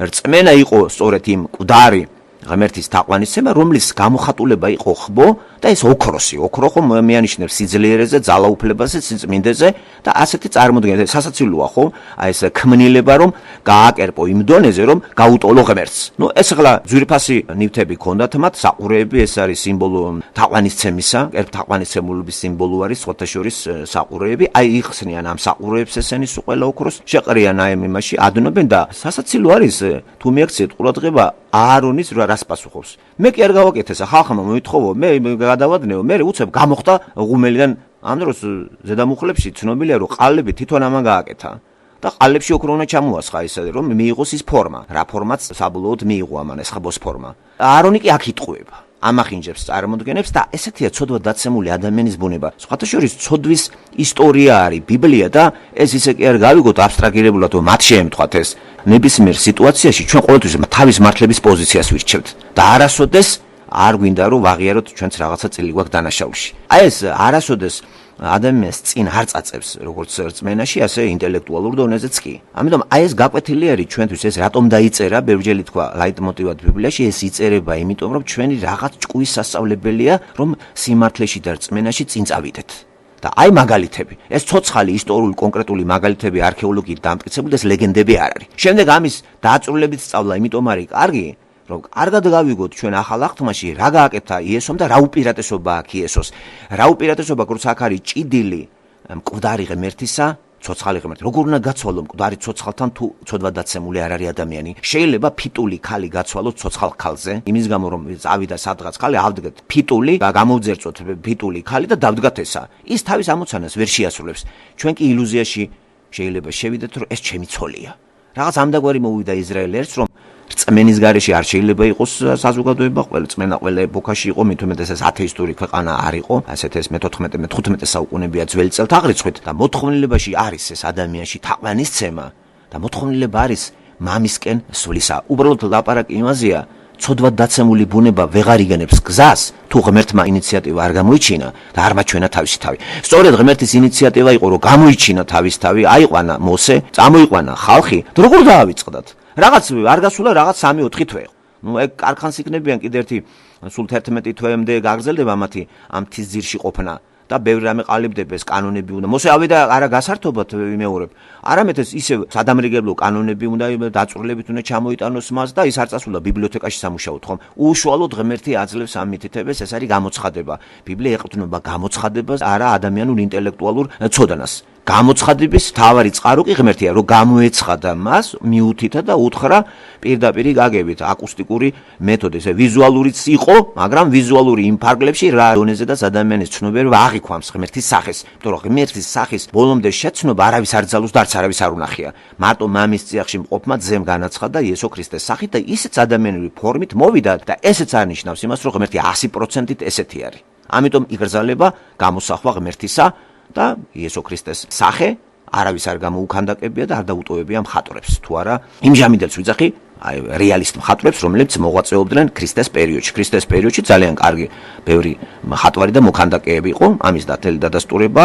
რწმენა იყო სწორედ იმ მკვდარი ღმერთის თაყვანისცემა, რომლის გამოხატულება იყო ხბო და ეს ოქროსი. ოქრო ხომ მეანიშნებს სიძლიერეზე, ძალაუფლებაზე, სიწმინდეზე და ასეთი წარმოდგენა. სასაცილოა ხო? აი ეს ქმნილება რომ გააკერპო იმ დონეზე, რომ გაუტოლო ღმერთს. ნუ ეს ახლა ძვირფასი ნივთები ქონდათ მათ, საყურეები, ეს არის სიმბოლო თაყვანისცემისა, თაყვანისცემულობის სიმბოლო არის სხვათა შორის საყურეები. აი იხსნიან ამ საყურეებს ესენი ყველა ოქროს, შეყრიან აი იმაში, ადნობენ და სასაცილო არის თუ მიაქციეთ ყურადღება აარონის რას პასუხობს. მე კი არ გავაკეთე, ხალხმა მოითხოვო, მე გადავადნეო, მე უცებ გამოხდა ღუმელიდან ამ დროს ზედამუხლებში ცნობილია რომ ყალები თვითონ ამან გააკეთა და ყალებში ოქრო უნდა ჩამოასხა ისე რომ მიიღოს ის ფორმა, რა ფორმაც საბოლოოდ მიიღო ამან ეს ხბოს ფორმა. აარონი კი აქ იტყუება, ამახინჯებს წარმოდგენებს და ესეთია ცოდვა დაცემული ადამიანის ბუნება. სხვათა შორის ცოდვის ისტორია არის ბიბლია და ეს ისე კი არ გავიგოთ აბსტრაგირებულად, რომ მათ შეემთხვათ ეს. ნებისმიერ სიტუაციაში ჩვენ ყოველთვის თავის მართლების პოზიციას ვირჩევთ და არასოდეს არ გვინდა რომ ვაღიაროთ ჩვენც რაღაცა წილი გვაქვს დანაშაულში. აი ეს არასოდეს ადამიანს წინ არ წაწევს როგორც რწმენაში, ასე ინტელექტუალურ დონეზეც კი. ამიტომ აი ეს გაკვეთილი არის ჩვენთვის, ეს რატომ დაიწერა, ბევრჯერ თქვა ლაიტმოტივად ბიბლიაში, ეს იწერება იმიტომ რომ ჩვენი რაღაც ჭკუის სასწავლებელია, რომ სიმართლეში და რწმენაში წინ წავიდეთ. და აი მაგალითები, ეს ცოცხალი ისტორიული კონკრეტული მაგალითები არქეოლოგიით დამტკიცებული, ეს ლეგენდები არ არის. შემდეგ ამის დააწრულებით სწავლა, იმიტომ არის კარგი, რომ კარგად გავიგოთ ჩვენ ახალ აღთქმაში რა გააკეთა იესომ და რა უპირატესობა აქვს იესოს. რა უპირატესობა აქვს აქ არის ჭიდილი მკვდარი ღმერთისა, ცოცხალი ღმერთი. როგორ უნდა გაცვალო მკვდარი ცოცხალთან თუ ცოდვა დაცემული არ არის ადამიანი? შეიძლება ფიტული ქალი გაცვალოთ ცოცხალ ქალზე, იმის გამო რომ წავიდა სადღაც ქალი, ავდგეთ ფიტული და გამოვძერწოთ ფიტული ქალი და დავდგათ ესა. ის თავის ამოცანას ვერ შეასრულებს. ჩვენ კი ილუზიაში შეიძლება შევიდეთ რომ ეს ჩემი ცოლია. რაღაც ამდაგვარი მოვიდა ისრაელ ერს რომ რწმენის გარეშე არ შეიძლება იყოს საზოგადოება, ყველა რწმენა ყველა ეპოქაში იყო, მით უმეტეს ეს ათეისტური ქვეყანა არ იყო, ასეთ ეს მე-14-15 საუკუნეებია ძველი წელთაღრიცხვით და მოთხოვნილებაში არის ეს ადამიანში თაყვანისცემა და მოთხოვნილება არის მამისკენ სვლისა. უბრალოდ ლაპარაკი იმაზეა, ცოდვად დაცემული ბუნება ვეღარ იგენებს გზას, თუ ღმერთმა ინიციატივა არ გამოიჩინა და არ მაჩვენა თავისი თავი. სწორედ ღმერთის ინიციატივა იყო, რომ გამოიჩინა თავის თავი, აიყვანა მოსე, წამოიყვანა ხალხი, და როგორ დაავიწყდათ? რაღაც არ გასულა, რაღაც 3-4 თვე. ეგ კარხანს იქნებიან კიდე ერთი სულ 11 თვემდე გაგრძელდება მათი ამ მთის ძირში ყოფნა. და ბევრი რამე ყალიბდება, კანონები უნდა. მოსე ავიდა არა გასართობად ვიმეორებ. არამედ ეს ისევ სადამრიგებლო კანონები უნდა დაწვრილებით უნდა ჩამოიტანოს მას და ის არ წასულა ბიბლიოთეკაში სამუშაოდ, ხომ? უშუალოდ ღმერთი აძლევს ამ მითითებას, ეს არის გამოცხადება. ბიბლია ეყრდნობა გამოცხადებას, არა ადამიანურ ინტელექტუალურ ცოდნას. გამოცხადების თავარი წყარო კი ღმერთია, რომ გამოეცხადა მას მიუთითა და უთხრა პირდაპირ გაგებით აკუსტიკური მეთოდი, ესე ვიზუალურიც იყო, მაგრამ ვიზუალური იმ ფარგლებში რა დონეზედაც ადამიანის ცნობიერება აღიქვამს ღმერთის სახეს. იმიტომ რომ ღმერთის სახის ბოლომდე შეცნობა არავის არ ძალუს და არც არავის არ უნახია. მარტო მამის წიაღში მყოფმა ძემ განაცხადა იესო ქრისტეს სახით და ისიც ადამიანური ფორმით მოვიდა და ესეც არნიშნავს იმას, რომ ღმერთი 100%-ით ესეთი არის. ამიტომ იგრძალება გამოსახვა ღმერთისა და იესო ქრისტეს სახე არავის არ გამოუქანდაკებია და არ დაუტოვებია მხატვრებს. თუ არა, იმჟამინდელს ვიძახი, აი რეალისტ მხატვრებს, რომლებიც მოღვაწეობდნენ ქრისტეს პერიოდში. ქრისტეს პერიოდში ძალიან კარგი ბევრი მხატვარი და მოქანდაკეები იყო, ამის დათელი დადასტურება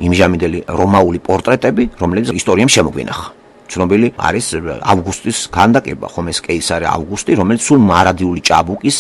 იმჟამინდელი რომაული პორტრეტები, რომლებიც ისტორიამ შემოგვინახა. ცნობილი არის ავგუსტის ქანდაკება, ხომ ეს კეისარი ავგუსტი, რომელიც სულ მარადიული ჭაბუკის,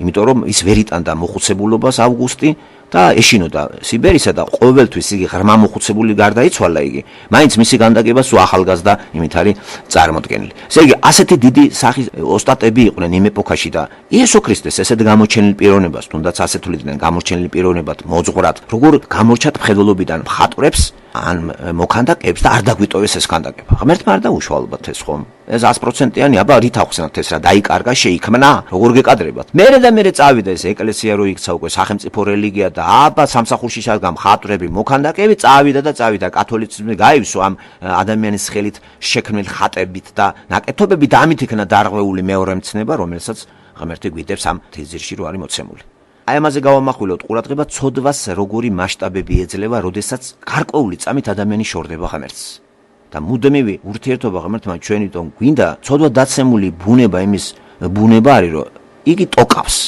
იმიტომ რომ ის ვერ იტანდა მოხუცებულობას ავგუსტი და ეშინოდა სიბერისა და ყოველთვის იგი ღრმა მოხუცებული გარდაიცვალა იგი. მაინც მისი განდაკება სულ ახალგაზრდა იმით არის წარმოდგენილი. ესე იგი, ასეთი დიდი სახის ოსტატები იყვნენ იმ ეპოქაში და იესო ქრისტეს ესეთ გამოჩენილ პიროვნებას, თუნდაც ასეთულიდნენ გამოჩენილ პიროვნებად მოძღვრად, როგორ გამორჩათ მხედველობიდან მხატვრებს ან მოქანდაკეებს და არ დაგვიტოვეს ეს ქანდაკება. ღმერთმა არ დაუშვა ალბათ ეს ხომ? ეს 100%-იანი, აბა რით ახსენებთ ეს რა დაიკარგა, შეიქმნა, როგორ გეკადრებათ? მერე წავიდა ეს ეკლესია რო იქცა უკვე სახელმწიფო რელიგია და აბა სამსახურში ჩადგა მხატვრები, მოქანდაკეები, წავიდა კათოლიციზმი გაივსო ამ ადამიანის ხელით შექმნილ ხატებით და ნაკეთობებით და ამით იქნა დარღვეული მეორე მცნება, რომელსაც ღმერთი გვიდებს ამ თეზირში რო არის მოცემული. აი ამაზე გავამახვილოთ ყურადღება ცოდვას როგორი მასშტაბები ეძლევა, როდესაც გარკვეული წამით ადამიანი შორდება ღმერთს. და მუდმივი ურთიერთობა ღმერთთან ჩვენითონ გვინდა ცოდვა დაცემული ბუნება იმის ბუნება არის, რომ იგი ტოკავს.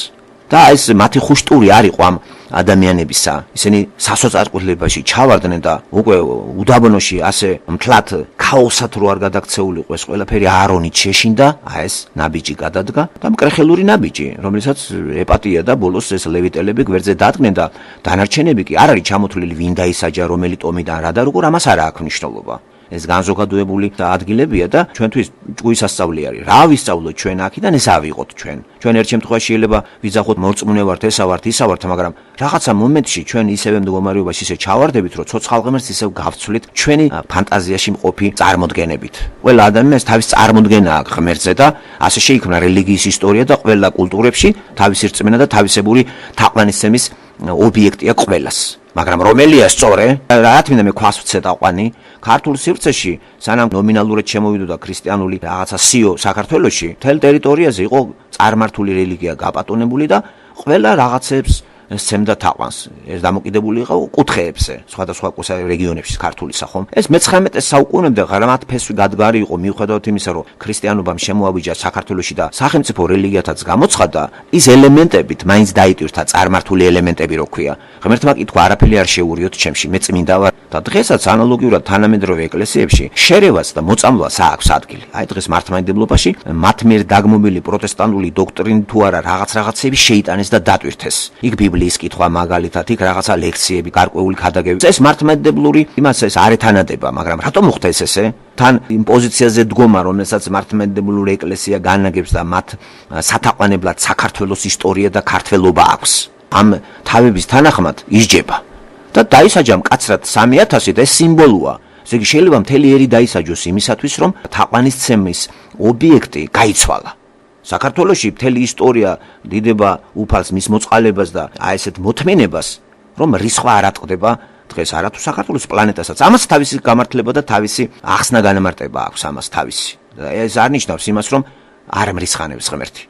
და ეს მათი ხუშტური არ იყო ამ ადამიანებისა. ისინი სასოწარკვეთლებაში ჩავარდნენ და უკვე უდაბნოში ასე მთლად ქაოსად რო არ გადაქცეულიყო ეს ყველაფერი აარონით შეშინდა, ეს ნაბიჯი გადადგა და მკრეხელური ნაბიჯი, რომელსაც ეპატია და ბოლოს ეს ლევიტელები გვერდზე დადგნენ და დანარჩენები კი არ არის ჩამოთვლილი ვინ დაისაჯა რომელი ტომიდან რა და როგორ ამას არ აქვს მნიშვნელობა. ეს განზოგადებული ადგილებია და ჩვენთვის ჭუისასწავლი არის. რა ვისწავლოთ ჩვენ აქედან, ეს ავიღოთ ჩვენ. ჩვენ ერთ შემთხვევაში შეიძლება ვიძახოთ მორწმუნე ვართ, ესა ვართ, მაგრამ რაღაცა მომენტში ჩვენ ისევე მდგომარეობაში ისე ჩავარდებით, რომ ცოცხალ ღმერთს ისევ გავცვლით ჩვენი ფანტაზიაში მყოფი წარმოდგენებით. ყველა ადამიანს თავის წარმოდგენა აქვს ღმერთზე და ასე შეიქმნა რელიგიის ისტორია და ყველა კულტურებში თავისი რწმენა და თავისებური თაყვანისცემის ობიექტია ყველას. მაგრამ რომელია სწორე? რა თქმა უნდა მე ქვას ვცე დაყვანი ქართულ სივრცეში სანამ ნომინალურად შემოვიდოდა ქრისტიანული რაღაცა სიო საქართველოში, მთელ ტერიტორიაზე იყო წარმართული რელიგია გაპატონებული და ყველა რაღაცებს სცემდა თაყვანს. ეს დამოკიდებული იყო კუთხეებზე, სხვადასხვა რეგიონებში ქართულისა, ხომ? ეს მე-19 საუკუნემდე ღრმად ფესვი გადგარი იყო მიუხედავად იმისა, რომ ქრისტიანობამ შემოავიჯა საქართველოში და სახელმწიფო რელიგიათაც გამოცხადა, ის ელემენტებით მაინც დაიტვირთა წარმართული ელემენტები რო ქვია. ღმერთმა კითხვა არაფერი არ შეურიოთ ჩემში, მე წმინდა ვარ და დღესაც ანალოგიურად თანამედროვე ეკლესიებში შერევას და მოწამვლას აქვს ადგილი. აი დღეს მართლმადიდებლობაში მათ მიერ დაგმობილი პროტესტანტული დოქტრინი თუ არა რაღაცები შეიტანეს და დატვირთეს. იქ ბიბლიის კითხვა მაგალითად, იქ რაღაცა ლექციები, გარკვეული ქადაგები. ეს მართლმადიდებლური იმას ეს არ ეთანადება, მაგრამ რატომ მოხდა ესე? თან იმ პოზიციაზე დგომა, რომელსაც მართლმადიდებლური ეკლესია განაგებს და მათ სათაყვანებლად საქართველოს ისტორია და ქართველობა აქვს. ამ თავების თანახმად ისჯება. და დაისაჯა მკაცრად 3000 და ეს სიმბოლოა. ესე იგი შეიძლება მთელი ერი დაისაჯოს იმისათვის, რომ თაყვანისცემის ობიექტი გაიცვალა. საქართველოში მთელი ისტორია დიდება უფალს მის მოწყალებას და აი ესეთ მოთმინებას, რომ რისხვა არ ატყდება დღეს არათუ საქართველოს პლანეტასაც. ამას თავისი გამართლება და თავისი ახსნა განამარტება აქვს ამას თავისი. ეს არ ნიშნავს იმას, რომ არ მრისხანებს ღმერთი.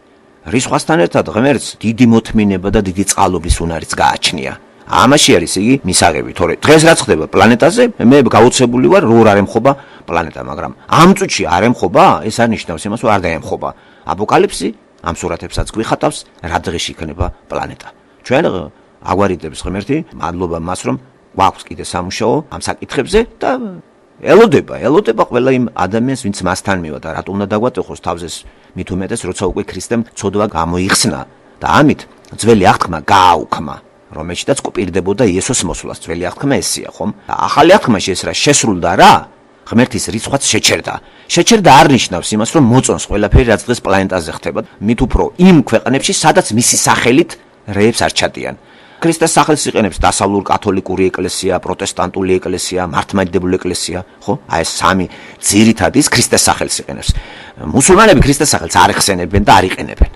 რისხვასთან ერთად ღმერთს დიდი მოთმინება და დიდი წყალობის უნარიც გააჩნია. ამაში არის იგი მისაღები, თორე დღეს რაც ხდება პლანეტაზე, მე გაუცებული ვარ რო არ ემხობა პლანეტა, მაგრამ ამ წუთში არ ემხობა, ეს არ ნიშნავს იმას, რომ არ დაემხობა. აპოკალიფსი ამ სურათებსაც გვიხატავს, რა დღეში იქნება პლანეტა. ჩვენ აგვარიდებს ღმერთი, მადლობა მას, რომ გვაქვს კიდე სამუშაო ამ საკითხებზე და ელოდება ყველა იმ ადამიანს, ვინც მასთან მივა და რატომ უნდა დაგვატეხოს თავზე მით უმეტეს, როცა უკვე ქრისტემ ცოდვა გამოიხსნა და ამით ძველი აღთქმა გააუქმა, რომელშიც კოპირდებოდა იესოს მოსვლას. ძველი აღთქმა ესია, ხომ? ახალი აღთქმაში ეს რა შესრულდა რა? ღმერთის რიცხვაც შეჩერდა. შეჩერდა არ ნიშნავს იმას, რომ მოწონს ყველაფერი, რაც დღეს პლანეტაზე ხდება, მით უფრო იმ ქვეყნებში, სადაც მისი სახელით რეებს არ ჩადიან. ქრისტეს სახელს იყენებს დასავლურ კათოლიკური ეკლესია, პროტესტანტული ეკლესია, მართლმადიდებლური ეკლესია, ხო? აი ეს სამი ძირითადი ის ქრისტეს სახელს იყენებს. მუსულმანები ქრისტეს სახელს არ ეხსენებენ და არ იყენებენ.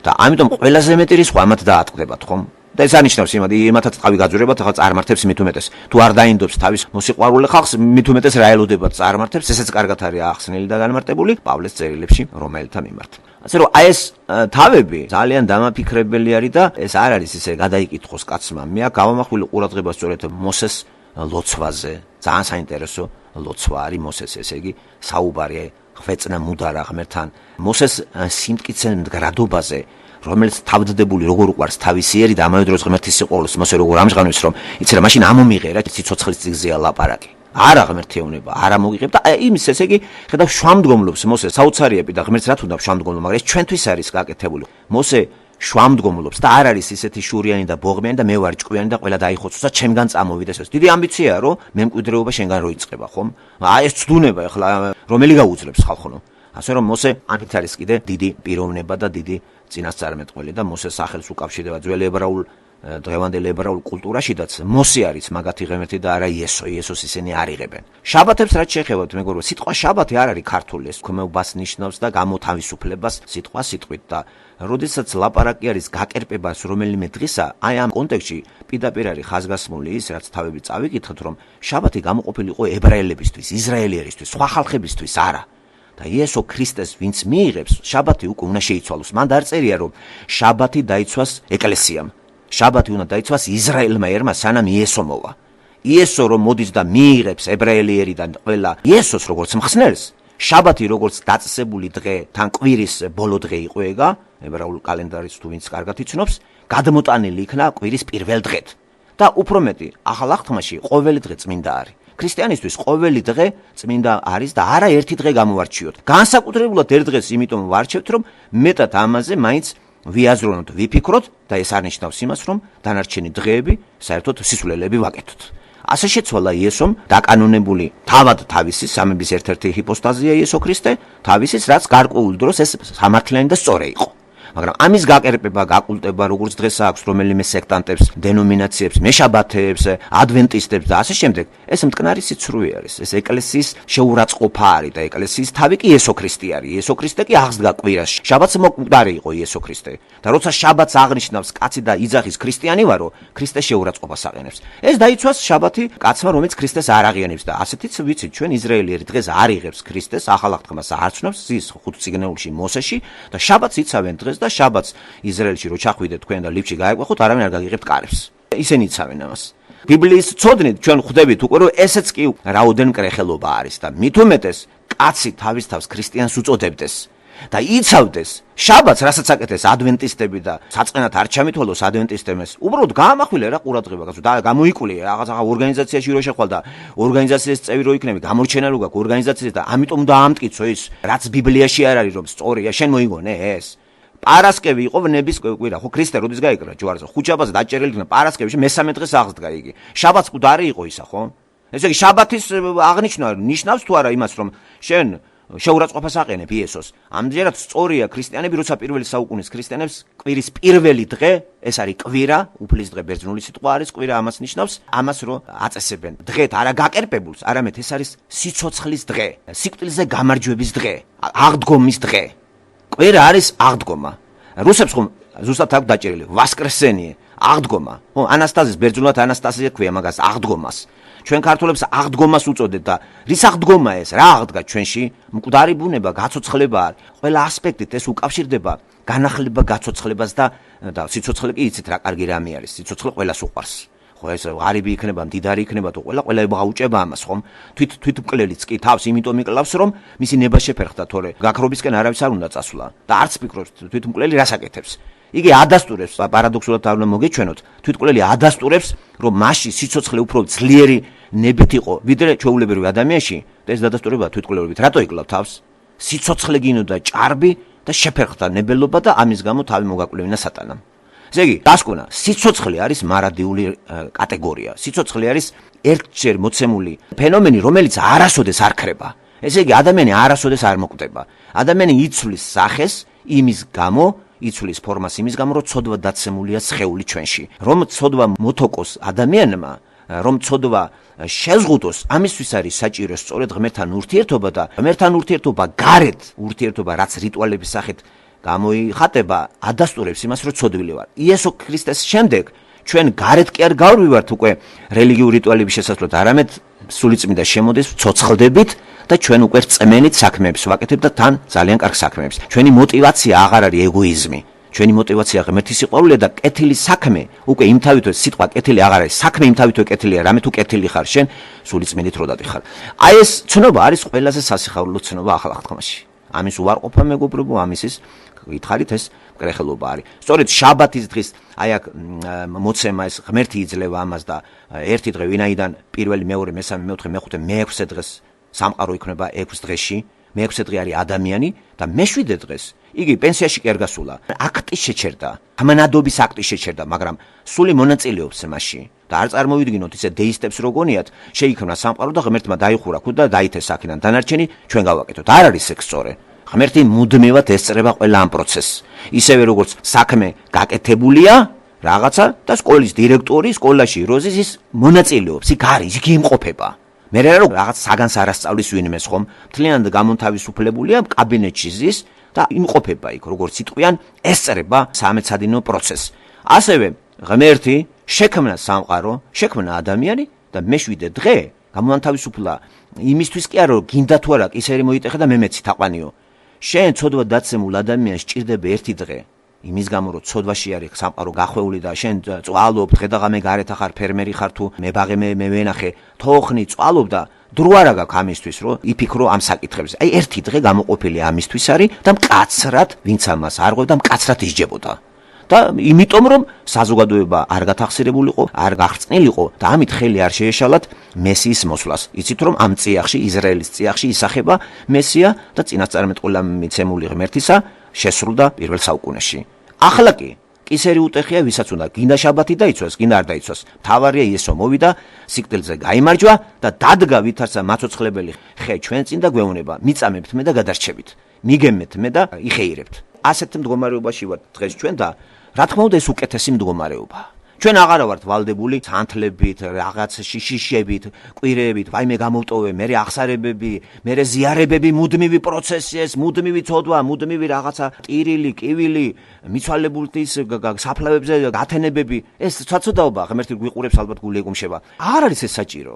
და ამიტომ ყველაზე მეტი რისკი ამათ დაატყდებათ, ხომ? და ეს ანიშნავს იმათაც თავი გაძვირებათ, ახლა წარმართებს მით უმეტეს. თუ არ დაინდობს თავის მოსიყვარულე ხალხს, მით უმეტეს რა ელოდებათ წარმართებს, ესეც კარგად არის ახსნილი და განმარტებული პავლეს წერილებში, რომელთა მიმართ. ასე რომ აი ეს თავები ძალიან დამაფიქრებელი არის და ეს არ არის ისე გადაიკითხოს კაცმა. მე აქ გავამახვილე ყურადღებას სწორედ მოსეს ლოცვაზე. ძალიან საინტერესო ლოცვა არის მოსეს, ესე იგი საუბარია ხვეწნა მუდარა ღმერთთან. მოსეს სიმტკიცე მდგრადობაზე, რომელიც თავდადებული როგორ უყარს თავისიერი და ამავე დროს ღმერთის სიყვარულს მოსე როგორ ამჟღავნებს, რომ იცი რა მაშინ ამომიღერა სიცოცხლის წიგზეა ლაპარაკი. არა ღმერთეუნება, არა მოგიღებ და იმის ესე იგი ხედავ შვამდგომლობს მოსე საოცარიები და ღმერთს რა თუნდა შვამდგომლობა, მაგრამ ეს ჩვენთვის არის გაკეთებული. მოსე შვამდგომლობს და არ არის ისეთი შურიანი და ბოღმიანი და მე ვარ ჭკვიანი და ყველა დაიხოცოს და ჩემგან წამოვიდეს ეს. დიდი ამბიციაა რომ მემკვიდრეობა შენგან როიწყება, ხომ? აი ეს ცდუნება ახლა რომელი გაუძლებს ხალხო. ასე რომ მოსე ამით არის კიდე დიდი პიროვნება და დიდი წინასწარმეტყველი და მოსეს სახელს უკავშირდება ძველი ებრაულ დღევანდელი ებრაულ კულტურაშიდაც მოსე არის მაგათი ღმერთი და არა იესოს ისინი არ იღებენ. შაბათებს რაც შეეხებათ, მეგობრებო, სიტყვა შაბათი არ არის ქართული, ეს ქმეობას ნიშნავს და გამოთავისუფლებას სიტყვა სიტყვით და როდესაც ლაპარაკი არის გაკერპებას რომელიმე დღისა, აი ამ კონტექსტში პირდაპირ არის ხაზგასმული ის, რაც თავები წავიკითხეთ, რომ შაბათი გამოყოფილი იყო ებრაელებისთვის, ისრაელიერისთვის, სხვა ხალხებისთვის არა. და იესო ქრისტეს ვინც მიიღებს, შაბათი უკვე უნდა შეიცვალოს. მან დაწერია, რომ შაბათი დაიცვას ეკლესიამ. შაბათი უნდა დაიცვას ისრაელმა ერმა, სანამ იესო მოვა. იესო რომ მოდის და მიიღებს ებრაელიერიდან ყველა იესოს როგორც მხსნელს, შაბათი როგორც დაწესებული დღე, თან კვირის ბოლო დღე იყო ეგა, ებრაულ კალენდარის თუ ვინც კარგად იცნობს, გადმოტანილი იქნა კვირის პირველ დღედ. და უფრო მეტი, ახალ აღთქმაში ყოველი დღე წმინდა არის. ქრისტიანისთვის ყოველი დღე წმინდა არის და არა ერთი დღე გამოვარჩიოთ. განსაკუთრებულად ერთ დღეს იმიტომ ვარჩევთ, რომ მეტად ამაზე მაინც ვიაზროვნოთ, ვიფიქროთ და ეს არნიშნავს იმას, რომ დანარჩენი დღეები საერთოდ სისულელები ვაკეთოთ. ასე შეცვალა იესომ დაკანონებული თავად თავისი სამების ერთ-ერთი ჰიპოსტაზია იესო ქრისტე, თავისის რაც გარკვეულ დროს ეს სამართლიანი და სწორი იყო. მაგრამ ამის გაკერპება, გაკულტება, როგორც დღეს აქვს რომელიმე სექტანტებს, დენომინაციებს, მეშაბათეებს, ადვენტისტებს და ასე შემდეგ, ეს მტკნარი სიცრუე არის. ეს ეკლესიის შეურაცხყოფა არის და ეკლესიის თავი კი იესო ქრისტე არის. იესო ქრისტე კი აღსდგა კვირაში. შაბათს მოკვდარი იყო იესო ქრისტე. და როცა შაბათს აღნიშნავს კაცი და იძახის ქრისტიანი ვარო, ქრისტეს შეურაცხყოფას აყენებს. ეს დაიცვას შაბათი კაცმა, რომელიც ქრისტეს არ აღიარებს და ასეთიც ვიცით, ჩვენ ისრაელიერი დღეს არ იღებს ქრისტეს, ახალ აღთქმას არ ცნობს ის ხუთ წიგნეულში მოსეში და შაბათს იცავენ დღეს და შაბათს ისრაელში რო ჩახვიდეთ თქვენ და ლიფში გაეყვეხოთ, არავინ არ გაგიღებთ კარებს. ისინი იცავენ ამას. ბიბლიის ცოდნით ჩვენ ხვდებით უკვე რომ ესეც კი რაოდენ მკრეხელობა არის და მით უმეტეს კაცი თავის თავს ქრისტიანს უწოდებდეს და იცავდეს შაბათს, რასაც აკეთეს ადვენტისტები და საწყენად არ ჩამithვალოს ადვენტისტებს. უბრალოდ გაამახვილე რა ყურადღება გასულ და გამოიკვლია რაღაცა ორგანიზაციაში რო შეხვალ და ორგანიზაციის წევრი რო იქნები, გამორჩენა რო გაქვს ორგანიზაციის და ამიტომ დაამტკიცო ის, რაც ბიბლიაში არ არის რომ სწორია, შენ მოიგონე ეს. პარასკევი იყო ნების კვირა, ხო ქრისტე როდის გაიკრა ჯვარზე, ხუჭაბაზე დაჭერილი იქნა პარასკევში, მესამე დღეს აღსდგა იგი. შაბათს კუდარი იყო ისა, ხო? ესე იგი შაბათის აღნიშნა ნიშნავს თუ არა იმას, რომ შენ შეურაცხყოფას აყენებ იესოს. ამჯერად სწორია ქრისტიანები, როცა პირველი საუკუნის ქრისტიანებს კვირის პირველი დღე, ეს არის კვირა, უფლის დღე ბერძნული სიტყვა არის კვირა, ამას ნიშნავს, ამას რო აწესებენ. დღეთ არა გაკერპებულს, არამედ ეს არის სიცოცხლის დღე, სიკვდილზე გამარჯვების დღე, აღდგომის დღე. კვირა არის აღდგომა. რუსებს ხომ ზუსტად აქვს დაჭერილი ვასკრესენიე, აღდგომა. ხო, ანასტაზის ბერძნულად ანასტაზია ქვია მაგას აღდგომას. ჩვენ ქართველებს აღდგომას უწოდეთ და რის აღდგომა ეს? რა აღდგა ჩვენში? მკვდარი ბუნება, გაცოცხლება არის. ყველა ასპექტით ეს უკავშირდება განახლება გაცოცხლებას და სიცოცხლე კი იცით რა კარგი რამე არის. სიცოცხლე ყველას უყვარს. ხო ეს ღარიბი იქნება, მდიდარი იქნება თუ ყველა გაუჭება ამას, ხომ? თვითმკვლელიც კი თავს იმიტომ იკლავს, რომ მისი ნება შეფერხდა, თორე გაქრობისკენ არავის არ უნდა წასვლა და არც ფიქრობს თვითმკვლელი რას აკეთებს. იგი ადასტურებს, პარადოქსულად არ უნდა მოგეჩვენოთ, თვითმკვლელი ადასტურებს, რომ მასში სიცოცხლე უფრო ძლიერი ნებით იყო, ვიდრე ჩვეულებრივ ადამიანში და ეს დადასტურება თვითმკვლელობით რატო იკლავ თავს? სიცოცხლე გინოდა ჭარბი და შეფერხდა ნებელობა და ამის გამო თავი მოგაკვლევინა სატანამ. ესე იგი, დასკვნა, სიცოცხლე არის მარადიული კატეგორია. სიცოცხლე არის ერთჯერ მოცემული ფენომენი, რომელიც არასოდეს არ ქრება. ესე იგი, ადამიანი არასოდეს არ მოკვდება. ადამიანი იცვლის სახეს იმის გამო, იცვლის ფორმას იმის გამო, რომ ცოდვა დაცემულია სხეული ჩვენში. რომ ცოდვა მოთოკოს ადამიანმა, რომ ცოდვა შეზღუდოს, ამისთვის არის საჭირო სწორედ ღმერთთან ურთიერთობა და ღმერთთან ურთიერთობა გარეთ, ურთიერთობა რაც რიტუალების სახით გამოიხატება, ადასტურებს იმას, რომ ცოდვილი ვარ. იესო ქრისტეს შემდეგ ჩვენ გარეთ კი არ გავვივართ უკვე რელიგიური რიტუალების შესაძლებლად, არამედ სულიწმინდა შემოდის ცოცხლდებით და ჩვენ უკვე რწმენით საქმეებს ვაკეთებთ და თან ძალიან კარგ საქმეებს. ჩვენი мотиваცია აღარ არის ეგოიზმი. ჩვენი мотиваცია ღმერთის სიყვარულია და კეთილი საქმე, უკვე იმთავითვე სიტყვა კეთილი აღარ არის. საქმე იმთავითვე კეთილია, რამე თუ კეთილი ხარ შენ, სულიწმინდით რო დადიხარ. აი ეს ცნობა არის ყველაზე სასიხარულო ცნობა ახალ აღთქმაში. ამის უარყოფა მეგობრებო, ამისის გითხარით ეს მკრეხელობა არის. სწორედ შაბათის დღის აი აქ მოცემა ეს ღმერთი იძლევა ამას და ერთი დღე ვინაიდან პირველი, მეორე, მესამე, მეოთხე, მეხუთე, მეექვსე დღეს სამყარო იქნება 6 დღეში, მეექვსე დღე არის ადამიანი და მეშვიდე დღეს იგი პენსიაში კი არ გასულა. აქტი შეჩერდა, ხმნადობის აქტი შეჩერდა, მაგრამ სული მონაწილეობს მასში. და არ წარმოვიდგინოთ ისე დეისტებს როგორიათ, შეიქმნა სამყარო და ღმერთმა დაიხურა ქუდა და დაითეს აქედან დანარჩენი ჩვენ გავაკეთოთ. არ არის ეგ სწორე. ღმერთი მუდმივად ესწრება ყველა ამ პროცესს. ისევე როგორც საქმე გაკეთებულია რაღაცა და სკოლის დირექტორი სკოლაში როზის ის მონაწილეობს, იქ არის, იქ იმყოფება. მე რა რაღაც საგანს არასწავლის ვინმეს ხომ, მთლიანად გამონთავისუფლებულია, კაბინეტში ზის და იმყოფება იქ, როგორც იტყვიან, ესწრება სამეცადინო პროცესს. ასევე ღმერთი შექმნა სამყარო, შექმნა ადამიანი და მეშვიდე დღე გამონთავისუფლა იმისთვის კი არა, რომ გინდა თუ არა კისერი მოიტეხე და მე მეცი თაყვანიო. შენ ცოდვა დაცემულ ადამიანს სჭირდება ერთი დღე. იმის გამო რომ ცოდვაში არის სამყარო გახვეული და შენ წვალობ, დღე და ღამე გარეთ ახარ ფერმერი ხარ თუ მებაღე მე ვენახე, თოხნი წვალობ და დრო არა გაქვს ამისთვის, რომ იფიქრო ამ საკითხებზე. აი ერთი დღე გამოყოფილი ამისთვის არის და მკაცრად, ვინც ამას არ ღვევდა, მკაცრად ისჯებოდა. და იმიტომ რომ საზოგადოება არ გათახსირებულიყო, არ გახრწნილიყო და ამით ხელი არ შეეშალათ მესიის მოსვლას. იცით რომ ამ წიაღში, ისრაელის წიაღში ისახება მესია და წინასწარმეტყველა მიცემული ღმერთისა შესრულდა პირველ საუკუნეში. ახლა კი კისერი უტეხია ვისაც უნდა გინდა შაბათი დაიცვას, გინდა არ დაიცვას. მთავარია იესო მოვიდა, სიკვდილზე გაიმარჯვა და დადგა ვითარცა მაცოცხლებელი ხე ჩვენ წინ და გვეუბნება, მიწამებთ მე და გადარჩებით. მიგემეთ მე და იხეირებთ. ასეთ მდგომარეობაში ვართ დღეს ჩვენ და რა თქმა უნდა ეს უკეთესი მდგომარეობა. ჩვენ აღარა ვართ ვალდებული თანთლებით, რაღაც შიშებით, კვირეებით, ვაიმე გამოვტოვე, მე აღსარებები, მე ზიარებები, მუდმივი პროცესი ეს, მუდმივი ცოდვა, მუდმივი რაღაცა ტირილი, კივილი, მიცვალებულთის საფლავებზე გათენებები, ეს საწოდაობა, ღმერთი გვიყურებს ალბათ გული ეკუმშება. არ არის ეს საჭირო.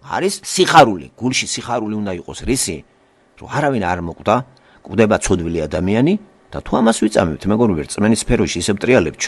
არის სიხარული, გულში სიხარული უნდა იყოს რისი, რომ არავინ არ მოკვდა, კვდება ცოდვილი ადამიანი და თუ ამას ვიწამებთ, მეგობრებო, რწმენის სფეროში ისევ ტრიალებთ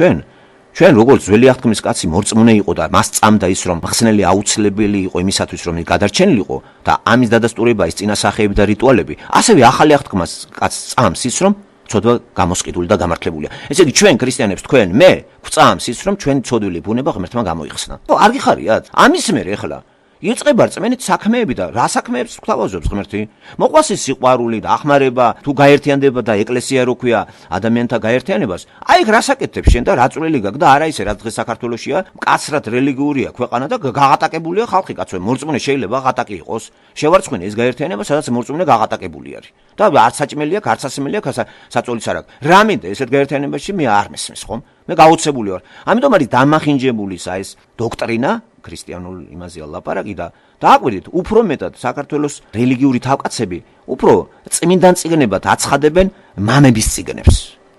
ჩვენ როგორც ძველი აღთქმის კაცი მორწმუნე იყო და მას წამდა ის რომ მხსნელი აუცილებელი იყო იმისათვის რომ გადარჩენილიყო და ამის დადასტურება ის წინასახეები და რიტუალები, ასევე ახალი აღთქმას კაცს წამს ის რომ ცოდვა გამოსყიდული და გამართლებულია. ესე იგი ჩვენ ქრისტიანებს თქვენ მე გვწამს ის რომ ჩვენი ცოდვილი ბუნება ღმერთმა გამოიხსნა. არ გიხარიათ? ამის მერე ახლა იწყება რწმენით საქმეები და რა საქმეებს გვთავაზობს ღმერთი? მოყვას ის სიყვარული და ახმარება, თუ გაერთიანდება და ეკლესია რო ქვია ადამიანთა გაერთიანებას, აი ეგ რას აკეთებს შენ და რა წვლილი გაქვს და არა ისე რაც დღეს საქართველოშია, მკაცრად რელიგიურია ქვეყანა და გაღატაკებულია ხალხი, კაცო, მორწმუნე შეიძლება ღატაკი იყოს. შევარცხვინე ეს გაერთიანება, სადაც მორწმუნე გაღატაკებული არის. და არც საჭმელია, არც სასმელია, საწოლის არ აქვს. რა მინდა ესეთ გაერთიანებაში მე არ მესმის ხომ? მე გაუცებული ვარ. ამიტომ არის დამახინჯებული ეს დოქტრინა ქრისტიანულ იმაზეა ლაპარაკი და დააკვირდით, უფრო მეტად საქართველოს რელიგიური თავკაცები უფრო წმინდან წიგნებად აცხადებენ მამების წიგნებს.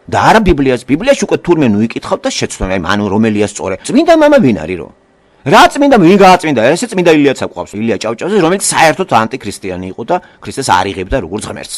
და არა ბიბლიას. ბიბლიაში უკვე თურმე ნუ იკითხავთ და შეცდომ, აი მანუ რომელია სწორე. წმინდა მამა ვინ არის რო? რა წმინდა ვინ გააწმინდა? ესე წმინდა ილიაცა გვყავს, ილია ჭავჭავაძე, რომელიც საერთოდ ანტიქრისტიანი იყო და ქრისტეს არ იღებდა როგორც ღმერთს.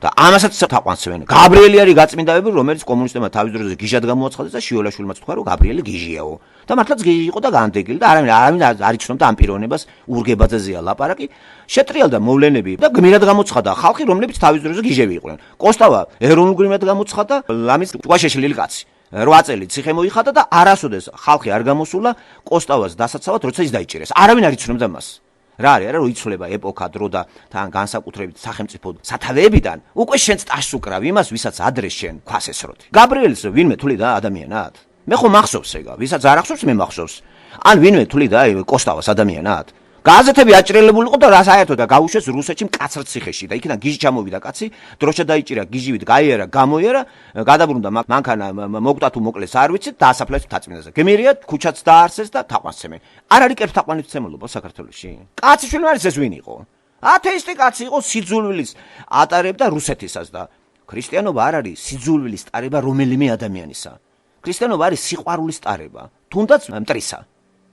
და ამასაც თაყვანსვენ. გაბრიელი არის გაწმინდაები, რომელიც კომუნისტებმა თავის დროზე გიჟად გამოაცხადეს და შიოლაშვილმაც თქვა, რომ გაბრიელი გიჟიაო. და მართლაც გიჟი იყო და განდეგილი და არავინ არ იცნობდა ამ პიროვნებას, ურგებაძეზეა ლაპარაკი. შეტრიალდა მოვლენები და გმირად გამოცხადა ხალხი, რომლებიც თავის დროზე გიჟები იყვნენ. კოსტავა ეროვნულ გმირად გამოცხადა, ლამის ჭუაშეშლილი კაცი. 8 წელი ციხე მოიხადა და არასოდეს ხალხი არ გამოსულა კოსტავას დასაცავად, როცა ის დაიჭირეს. არავინ არ იცნობდა მას. რა არის, რომ იცვლება ეპოქა, დრო და თან განსაკუთრებით სახელმწიფო სათავეებიდან, უკვე შენც ტაშს უკრავ იმას, ვისაც ადრე შენ ქვას ესროდი. გაბრიელს ვინმე თვლი და ადამიანად? მე ხო მახსოვს ეგა, ვისაც არ ახსოვს მე მახსოვს. ან ვინმე თვლი და კოსტავას ადამიანად? გაზეთები აჭრელებული იყო და რა საერთოდ და გაუშვეს რუსეთში მკაცრ ციხეში და იქიდან გიჟი ჩამოვიდა კაცი, დროშა დაიჭირა, გიჟივით გაიარა, გამოიერა, გადაბრუნდა მანქანა მოკვდა თუ მოკლეს არ ვიცით და ასაფლეს თაწმინდაზე. გმირია, ქუჩაც დაარსეს და თაყვანსემენ. არ არის კერფ თაყვანისმცემლობა საქართველოში. კაციშვილი არის ეს ვინ იყო? ათეისტი კაცი იყო, სიძულვილის ატარებდა რუსეთისას და ქრისტიანობა არ არის სიძულვილის ტარება რომელიმე ადამიანისა. ქრისტიანობა არის სიყვარულის ტარება, თუნდაც მტრისა.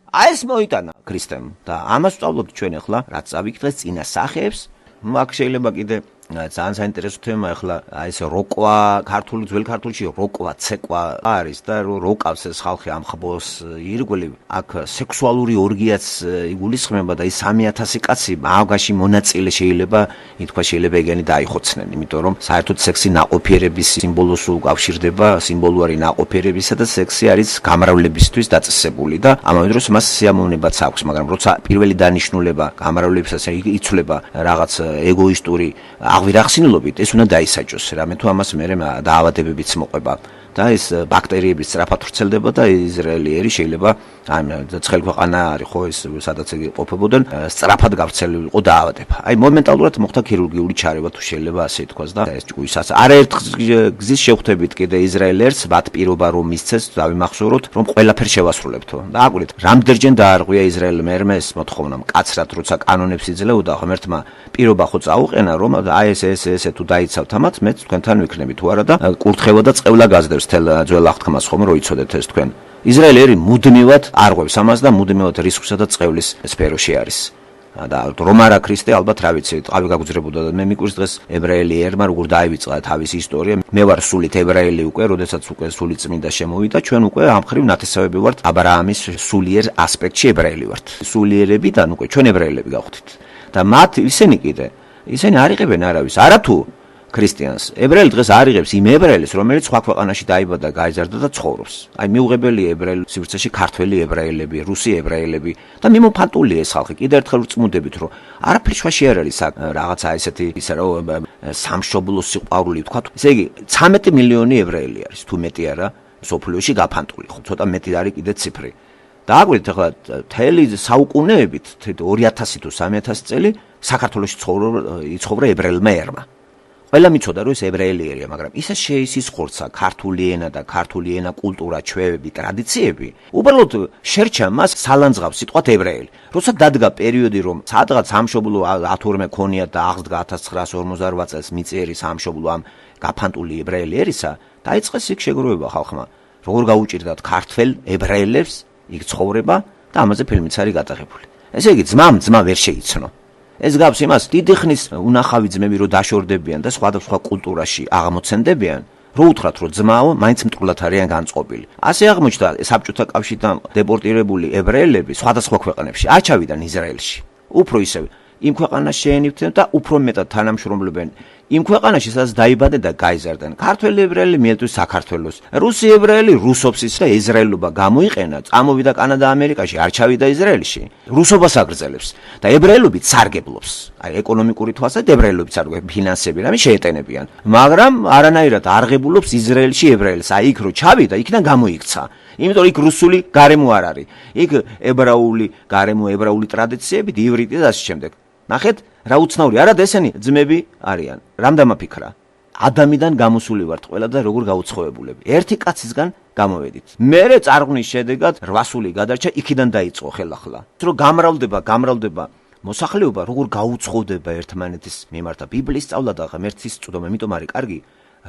აი ეს მოიტანა ქრისტემ და ამას ვსწავლობთ ჩვენ ახლა, რაც წავიკითხეს წინა სახეებს. მაგ შეიძლება კიდე ძალიან საინტერესო თემა ახლა აი ეს როკვა, ქართული ძველ ქართულში როკვა, ცეკვა არის და როკავს ეს ხალხი ამ ხბოს ირგვლივ. აქ სექსუალური ორგიაც იგულისხმება და ის 3000 კაცი მაგაში მონაწილე შეიძლება ითქვა შეიძლება ეგენი დაიხოცნენ, იმიტომ რომ საერთოდ სექსი ნაყოფიერების სიმბოლოს უკავშირდება, სიმბოლური ნაყოფიერებისა და სექსი არის გამრავლებისთვის დაწესებული და ამავე დროს მას სიამოვნებაც აქვს, მაგრამ როცა პირველი დანიშნულება გამრავლებისას იცვლება რაღაც ეგოისტური აღვირახსნილობით, ეს უნდა დაისაჯოს, რამე თუ ამას მერე დაავადებებიც მოყვება და ეს ბაქტერიები სწრაფად ვრცელდება და ისრაელიერი შეიძლება ამ ცხელ ქვეყანა არის ხო ეს სადაც ყოფებოდნენ სწრაფად გავრცელებული იყო დაავადება. აი მომენტალურად მოხდა ქირურგიული ჩარევა თუ შეიძლება ასე ითქვას და ეს ჭუისაც არაერთ გზის შევხვდებით კიდე ისრაელერს მათ პირობა რომ მისცეს დავიმახსოვროთ რომ ყველაფერს შევასრულებთო. და აკვირდით რამდენჯერ დაარღვია ისრაელმა ერმეს მოთხოვნა მკაცრად როცა კანონებს იძლეოდა ღმერთმა პირობა ხო წაუყენა რომ აი ესე თუ დაიცავთ ამათ მეც თქვენთან ვიქნები თუ არა და კურთხევა და წყევლა გაზდევს თელ ძველ აღთქმას ხომ რო იცოდეთ ეს თქვენ. ისრაელი მუდმივად არღვევს ამას და მუდმივად რისხვსა და წყევლის სფეროში არის. და რომ არა ქრისტე ალბათ რა ვიცი, ტყავი გაგუძრებოდა და მე მიკვირს დღეს ებრაელი ერმა როგორ დაივიწყა თავისი ისტორია. მე ვარ სულით ებრაელი უკვე, როდესაც უკვე სული წმინდა შემოვიდა, ჩვენ უკვე ამ ხრივ ნათესავები ვართ აბრაამის სულიერ ასპექტში ებრაელი ვართ. სულიერებიდან უკვე ჩვენ ებრაელები გავხდით. და მათ ისინი კიდე ისინი არ იღებენ არავის, არათუ ქრისტიანს. ებრაელი დღეს არ იღებს იმ ებრაელს, რომელიც სხვა ქვეყანაში დაიბადა, გაიზარდა და ცხოვრობს. აი მიუღებელი ებრაელი სივრცეში ქართველი ებრაელები, რუსი ებრაელები და მიმოფანტულია ეს ხალხი. კიდევ ერთხელ ვწმუნდებით, რომ არაფერი შვაში არ არის რაღაცა ესეთი ისე რომ სამშობლოს სიყვარული თქვა. ესე იგი 13 მილიონი ებრაელი არის, თუ მეტი არა, სოფლიოში გაფანტული. ხო, ცოტა მეტი არის კიდე ციფრი. და აკვირდით ახლა თელი საუკუნეებით 2000 თუ 3000 წელი საქართველოში იცხოვრა ებრაელმა ერმა. ყველა მიცოდა რომ ეს ებრაელიერია, მაგრამ ისე შეისხორცა ქართული ენა და ქართული ენა კულტურა, ჩვევები, ტრადიციები, უბრალოდ შერჩა მას სალანძღავს სიტყვათ ებრაელი. როცა დადგა პერიოდი რომ სადღაც სამშობლო 12 ქონია და აღსდგა 1948 წელს მიწიერი სამშობლო ამ გაფანტული ებრაელიერისა, დაიწყეს იქ შეგროვება ხალხმა. როგორ გაუჭირდათ ქართველ ებრაელებს იქ ცხოვრება და ამაზე ფილმიც არის გადაღებული. ესე იგი ძმა ვერ შეიცნო. ეს გავს იმას, დიდი ხნის უნახავი ძმები რო დაშორდებიან და სხვადასხვა კულტურაში აღმოცენდებიან, რო უთხრათ რომ ძმაო, მაინც მტრულად არიან განწყობილი. ასე აღმოჩნდა საბჭოთა კავშირთან დეპორტირებული ებრაელები სხვადასხვა ქვეყნებში არ ჩავიდნენ ისრაელში. უფრო ისევ იმ ქვეყანაში შეენიფთნენ და უფრო მეტად თანამშრომლებენ იმ ქვეყანაში, სადაც დაიბადნენ და გაიზარდნენ. ქართველი ებრაელი მიელთვის საქართველოს, რუსი ებრაელი რუსოფსის და ისრაელობა გამოიყენა, წამოვიდა კანადა ამერიკაში, არ ჩავიდა ისრაელში. რუსობას აგრძელებს და ებრაელობით სარგებლობს. აი ეკონომიკური თვალსაზრისით ებრაელობით სარგებლობს, ფინანსები რამე შეეტენებიან. მაგრამ არანაირად არ ღებულობს ისრაელში ებრაელს. აი იქ რო ჩავიდა, იქიდან გამოიქცა. იმიტომ იქ რუსული გარემო არ არის. იქ ებრაული გარემო, ებრაული ტრადიციები, ივრიტი და ასე შემდეგ. ნახეთ, რა უცნაური, არადა ესენი ძმები არიან. რამ დამაფიქრა? ადამიდან გამოსული ვართ ყველა და როგორ გაუცხოებულები. ერთი კაცისგან გამოვედით. მერე წარღვნის შედეგად 800 გადარჩა, იქიდან დაიწყო ხელახლა. რომ გამრავლდება მოსახლეობა, როგორ გაუცხოდება ერთმანეთის მიმართ. ბიბლიის სწავლა და ღმერთის წვდომა, იმიტომ არის კარგი,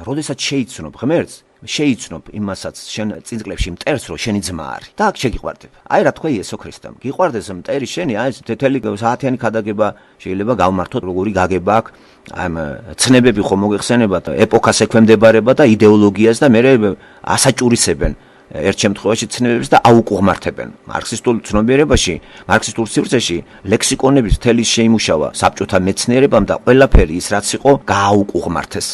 როდესაც შეიცნობ ღმერთს, შეიცნობ იმასაც შენ წინწკლებში მტერს რომ შენი ძმა არის და აქ შეგიყვარდება. აი რა თქვა იესო ქრისტემ. გიყვარდეს მტერი შენი, აი ეს თეთრი საათიანი ქადაგება შეიძლება გავმართოთ როგორი გაგება აქვს. აი ცნებები ხომ მოგეხსენება და ეპოქას ექვემდებარება და იდეოლოგიას და მე ასაჭურისებენ ერთ შემთხვევაში ცნებებს და აუკუღმართებენ. მარქსისტულ ცნობიერებაში, მარქსისტულ სივრცეში ლექსიკონების თელი შეიმუშავა საბჭოთა მეცნიერებამ და ყველაფერი ის რაც იყო გააუკუღმართეს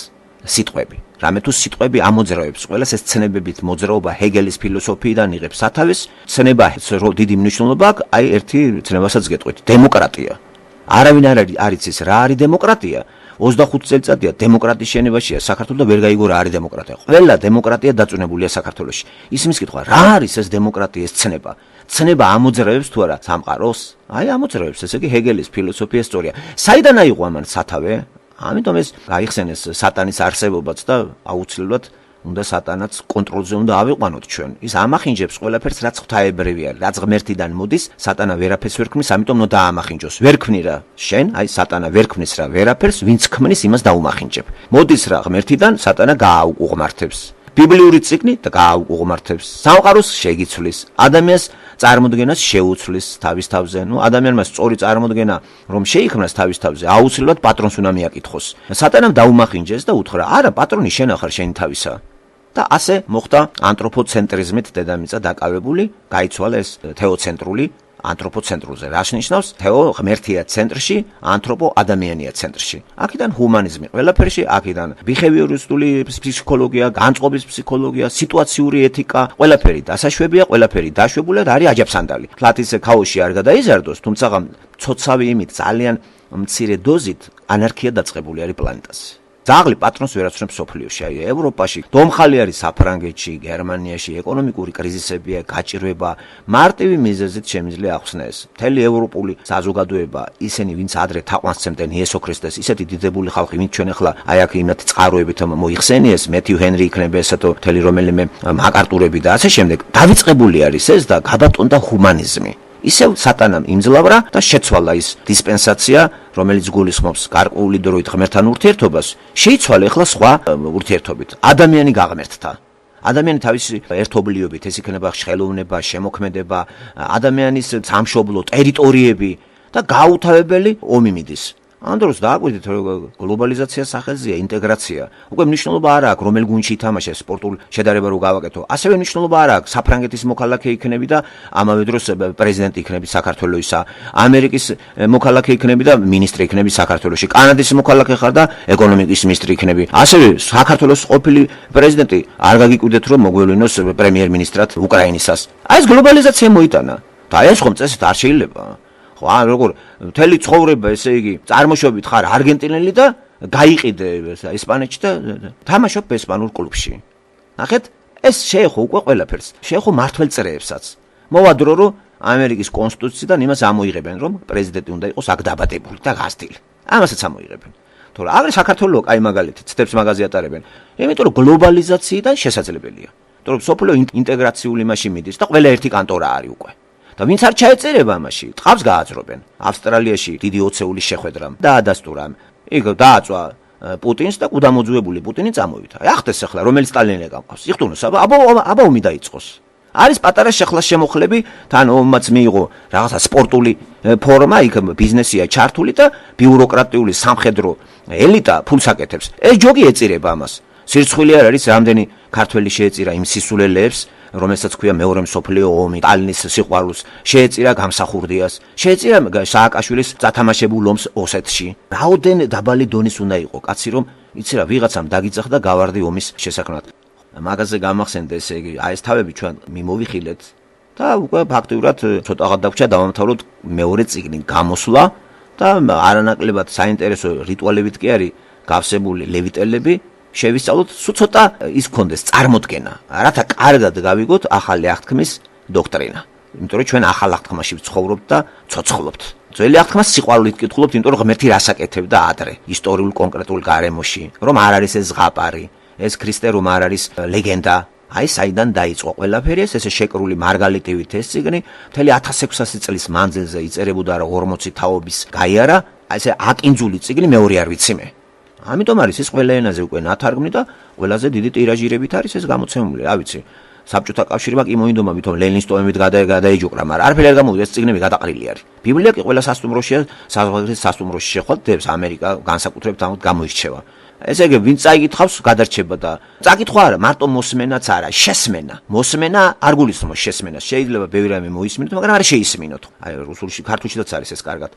სიტყვები. რამე თუ სიტყვები ამოძრავებს ყველას ეს ცნებებით მოძრაობა ჰეგელის ფილოსოფიიდან იღებს სათავეს, ცნებას რო დიდი მნიშვნელობა აქვს, აი ერთი ცნებასაც გეტყვით, დემოკრატია. არავინ არ იცის რა არის დემოკრატია. 25 წელიწადია დემოკრატიის შენობაშია საქართველოს და ვერ გაიგო რა არის დემოკრატია. ყველა დემოკრატია დაწუნებულია საქართველოში. ისმის კითხვა, რა არის ეს დემოკრატია, ეს ცნება? ცნება ამოძრავებს თუ არა სამყაროს? აი ამოძრავებს, ესე იგი ჰეგელის ფილოსოფია სწორია. საიდან აიღო ამან სათავე? ამიტომ ეს გაიხსენეს სატანის არსებობაც და აუცილებლად უნდა სატანაც კონტროლზე უნდა ავიყვანოთ ჩვენ. ის ამახინჯებს ყველაფერს, რაც ღვთაებრივი არის, რაც ღმერთიდან მოდის, სატანა ვერაფერს ვერ ქმნის, ამიტომ უნდა დაამახინჯოს. ვერ ქმნი რა შენ, აი სატანა ვერ ქმნის რა ვერაფერს, ვინც ქმნის, იმას დაუმახინჯებ. მოდის რა ღმერთიდან, სატანა გააუყუღმართებს. ბიბლიური წიგნი და გააუყუღმართებს. სამყაროს შეგიცვლის, ადამიანს წარმოდგენას შეუცვლის თავის თავზე. ნუ ადამიანმა სწორი წარმოდგენა რომ შეიქმნას თავის თავზე, აუცილებლად პატრონს უნდა მიაკითხოს. სატანამ დაუმახინჯეს და უთხრა, არა, პატრონი შენ ახარ, შენი თავისა. და ასე მოხდა ანთროპოცენტრიზმით დედამიწა დაკავებული, გაიცვალა ეს თეოცენტრული ანთროპოცენტრულზე. რას ნიშნავს? თეო ღმერთია ცენტრში, ანთროპო ადამიანია ცენტრში. აქედან ჰუმანიზმი ყველაფერში, აქედან ბიჰევიორისტული ფსიქოლოგია, განწყობის ფსიქოლოგია, სიტუაციური ეთიკა, ყველაფერი დასაშვებია, ყველაფერი დაშვებულად არის აჯაფსანდალი. ფლატის ქაოსში არ გადაიზარდოს, თუმცა ცოცავი იმით ძალიან მცირე დოზით ანარქია დაწყებული არის პლანეტაზე. ძაღლი პატრონს ვერ აცნობს სოფლიოში, აი ევროპაში, დომხალი არის საფრანგეთში, გერმანიაში, ეკონომიკური კრიზისებია, გაჭირვება, მარტივი მიზეზით შემიძლია ახსნა ეს. მთელი ევროპული საზოგადოება, ისინი ვინც ადრე თაყვანსცემდნენ იესო ქრისტეს, ისეთი დიდებული ხალხი, ვინც ჩვენ ახლა აი აქ იმათ წყაროებით მოიხსენიეს, მეთიუ ჰენრი იქნება ესეთო მთელი რომელიმე მაკარტურები და ასე შემდეგ, დავიწყებული არის ეს და გადატონდა ჰუმანიზმი. ისევ სატანამ იმძლავრა და შეცვალა ის დისპენსაცია, რომელიც გულისხმობს გარკვეული დროით ღმერთთან ურთიერთობას, შეიცვალა ახლა სხვა ურთიერთობით. ადამიანი გაღმერთთა. ადამიანი თავისი ერთობლიობით, ეს იქნება ხელოვნება, შემოქმედება, ადამიანის სამშობლო, ტერიტორიები და გაუთავებელი ომი მიდის. ამ დროს დააკვირდით, რომ გლობალიზაცია სახელზეა, ინტეგრაცია. უკვე მნიშვნელობა არ აქვს, რომელ გუნდში ითამაშეს სპორტულ შედარება რო გავაკეთო. ასევე მნიშვნელობა არ აქვს, საფრანგეთის მოქალაქე იქნები და ამავე დროს პრეზიდენტი იქნები საქართველოსისა, ამერიკის მოქალაქე იქნები და მინისტრი იქნები საქართველოში, კანადის მოქალაქე ხარ და ეკონომიკის მინისტრი იქნები. ასევე საქართველოს ყოფილი პრეზიდენტი არ გაგიკვირდეთ, რომ მოგველინოს პრემიერ-მინისტრად უკრაინისას. აი ეს გლობალიზაცია მოიტანა. და ეს ხომ წესით არ შეიძლება. ხო, როგორ მთელი ცხოვრება, ესე იგი, წარმოშობით ხარ არგენტინელი და გაიყიდე ესპანეთში და თამაშობ ესპანურ კლუბში. ნახეთ, ეს შეეხო უკვე ყველაფერს. შეეხო მართველ წრეებსაც. მოვა დრო, რომ ამერიკის კონსტიტუციიდან იმას ამოიღებენ, რომ პრეზიდენტი უნდა იყოს აქ დაბადებული და გასტილი. ამასაც ამოიღებენ. თორე აგრე საქართველოს კაი მაგალითი, ცდებს მაღაზია ატარებენ. იმიტომ რომ გლობალიზაციიდან შესაძლებელია. იმიტომ რომ სოფლიო ინტეგრაციული მასში მიდის და ყველა ერთი კანტორა არის უკვე. და ვინც არ ჩაეწერება ამაში, ტყავს გააძრობენ. ავსტრალიაში დიდი ოცეულის შეხვედრამ დაადასტურა. იქ დააწვა პუტინს და კუდამოძუებული პუტინი წამოვიდა. ახდეს ახლა რომელიც სტალინი გამყავს. იხტუნოს, აბა ომი დაიწყოს. არის პატარა შეხლას შემოხლები, თან ომმაც მიიღო რაღაცა სპორტული ფორმა, იქ ბიზნესია ჩართული და ბიუროკრატიული სამხედრო ელიტა ფულს აკეთებს. ეს ჯოგი ეწირება ამას. სირცხვილი არ არის რამდენი ქართველი შეეწირა იმ სისულელეებს, რომელსაც ქვია მეორე მსოფლიო ომი, სტალინის სიყვარულს, შეეწირა გამსახურდიას, შეეწირა სააკაშვილის წათამაშებულ ომს ოსეთში. რაოდენ დაბალი დონის უნდა იყო კაცი, რომ იცი რა ვიღაცამ დაგიძახდა გავარდი ომის შესაქმნად. მაგაზე გამახსენდა, ესე იგი, აი ეს თავები ჩვენ მიმოვიხილეთ და უკვე ფაქტიურად ცოტაღად დაგვრჩა დავამთავროთ მეორე წიგნი გამოსვლა და არანაკლებად საინტერესო რიტუალებით კი არის გავსებული ლევიტელები. შევისწავლოთ ცოტა ის გქონდეს წარმოდგენა, რათა კარგად გავიგოთ ახალი აღთქმის დოქტრინა. იმიტომ რომ ჩვენ ახალ აღთქმაში ვცხოვრობთ და ცოცხლობთ. ძველი აღთქმას სიყვარულით კითხულობთ, იმიტომ რომ ღმერთი რას აკეთებდა ადრე, ისტორიულ კონკრეტულ გარემოში, რომ არ არის ეს ზღაპარი, ეს ქრისტე რომ არ არის ლეგენდა. აი საიდან დაიწყო ყველაფერი ეს ესე შეკრული მარგალიტივით ეს წიგნი, მთელი 1600 წლის მანძილზე იწერებოდა რა 40 თაობის გაიარა, აი ესე აკინძული წიგნი მეორე არ ვიცი მე. ამიტომ არის ეს ყველა ენაზე უკვე ნათარგმნი და ყველაზე დიდი ტირაჟირებით არის ეს გამოცემული, რა ვიცი. საბჭოთა კავშირმა კი მოინდომა ვითომ ლენინის ტომებით გადაიჯუყრა, მაგრამ არაფერი არ გამოვიდა, ეს წიგნები გადაყრილი არის. ბიბლია კი ყველა სასტუმროშია, საზღვარგარეთ სასტუმროში შეხვდათ დებს ამერიკა განსაკუთრებით ამით გამოირჩევა. ესე იგი, ვინც წაიკითხავს, გადარჩება და წაკითხვა არა, მარტო მოსმენაც არა, შესმენა. მოსმენა არ გულისხმობს შესმენას. შეიძლება ბევრი რამე მოისმინოთ, მაგრამ არ შეისმინოთ. აი, რუსულში, ქართულშიც არის ეს კარგად.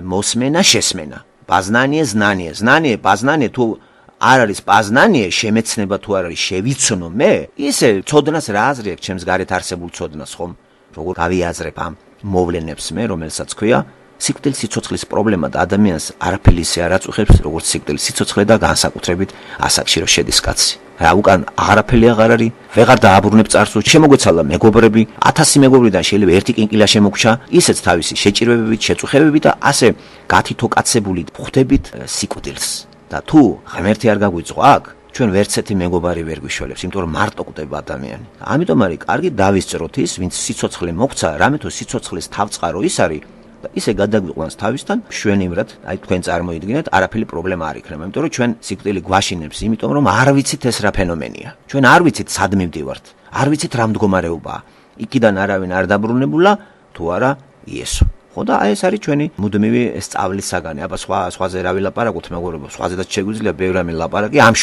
მოსმენა, შესმენა. Познание, знание. Знание, познание თუ არ არის познание, შემეცნება თუ არ არის შევიცნო მე, ისე ცოდნას რა აზრი აქვს ჩემს გარეთ არსებულ ცოდნას, ხომ? როგორ გავიაზრებ ამ მოვლენებს მე, რომელსაც ქვია სიკვდილის სიცოცხლის პრობლემა და ადამიანს არაფერი ისე არ აწუხებს, როგორც სიკვდილის სიცოცხლე და განსაკუთრებით ასაკში რო შედის კაცი. რა უკან არაფერი აღარ არის, ვეღარ დააბრუნებ წარსულს, შემოგვეცალა მეგობრები, 1000 მეგობრიდან შეიძლება ერთი კინკილა შემოგჩა, ისეც თავისი შეჭირვებებით, შეწუხებებით და ასე გათითოკაცებული ხვდებით სიკვდილს. და თუ ღმერთი არ გაგვიწყო აქ, ჩვენ ვერცერთი მეგობარი ვერ გვიშველებს, იმიტომ რომ მარტო კვდება ადამიანი. ამიტომ არის კარგი დავისწროთ ის, ვინც სიცოცხლე მოგცა, რამე თუ სიცოცხლის თავწყარო ის არის და ისე გადაგვიყვანს თავისთან, შვენივრად, აი თქვენ წარმოიდგინეთ, არაფერი პრობლემა არ იქნება, იმიტომ რომ ჩვენ სიკვდილი გვაშინებს, იმიტომ რომ არ ვიცით ეს რა ფენომენია. ჩვენ არ ვიცით სად მივდივართ, არ ვიცით რა მდგომარეობაა. იქიდან არავინ არ დაბრუნებულა, თუ არა იესო. ხო და აი ეს არის ჩვენი მუდმივი სწავლის საგანი. აბა სხვაზე რა ვილაპარაკოთ, მეგობრებო, სხვაზედაც შეგვიძლია ბევრი რამე ლაპარაკი ამ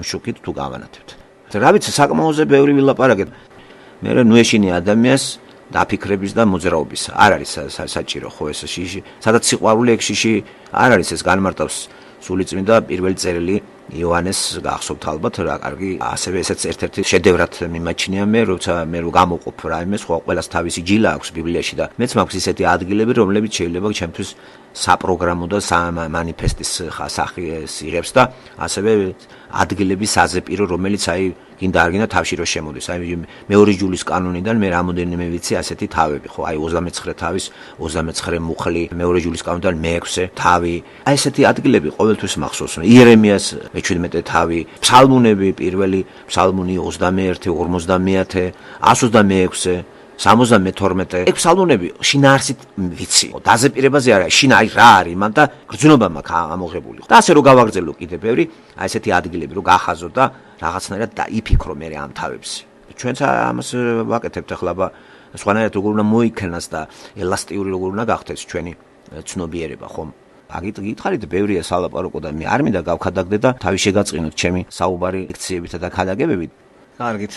შუქით თუ გავანათებთ. რა ვიცი, საკმაოზე ბევრი ვილაპარაკეთ. მე ნუ ეშინია ადამიანს დაფიქრების და მოძრაობის. არ არის საჭირო ხო ეს შიში. სადაც სიყვარული ეგ შიში არ არის, ეს განმარტავს სულიწმინდა პირველი წერილი იოანეს გახსოვთ ალბათ რა კარგი ასევე ესეც ერთ-ერთი შედევრად მიმაჩნია მე როცა მე რო გამოყოფ რაიმეს ხო ყველას თავისი ჯილა აქვს ბიბლიაში და მეც მაქვს ისეთი ადგილები რომლებიც შეიძლება ჩემთვის საპროგრამო და მანიფესტის სახე იღებს და ასევე ადგილები საზეპირო რომელიც აი გინდა არ გინდა თავში რო შემოდის აი მეორე ჯულის კანონიდან მე რამოდენიმე ვიცი ასეთი თავები ხო აი 29 თავის 29 მუხლი მეორე ჯულის კანონიდან მე-6 თავი აი ესეთი ადგილები ყოველთვის მახსოვს იერემიას მე-17 თავი ფსალმუნები პირველი ფსალმუნი 21 50 126 62 ეგ ფსალმუნები შინაარსით ვიცი დაზეპირებაზე არა შინ აი რა არის მან და გრძნობა მაქვს ამოღებული და ასე რომ გავაგრძელო კიდე ბევრი აი ესეთი ადგილები რომ გახაზო და რაღაცნაირად დაიფიქრო მე ამ თავებს ჩვენც ამას ვაკეთებთ ახლა სხვანაირად როგორ უნდა მოიქნას და ელასტიური როგორ უნდა გახდეს ჩვენი ცნობიერება ხომ გითხარით ბევრია სალაპარაკო და მე არ მინდა გავქადაგდე და თავი შეგაწყინოთ ჩემი საუბარი ლექციებითა და ქადაგებებით კარგით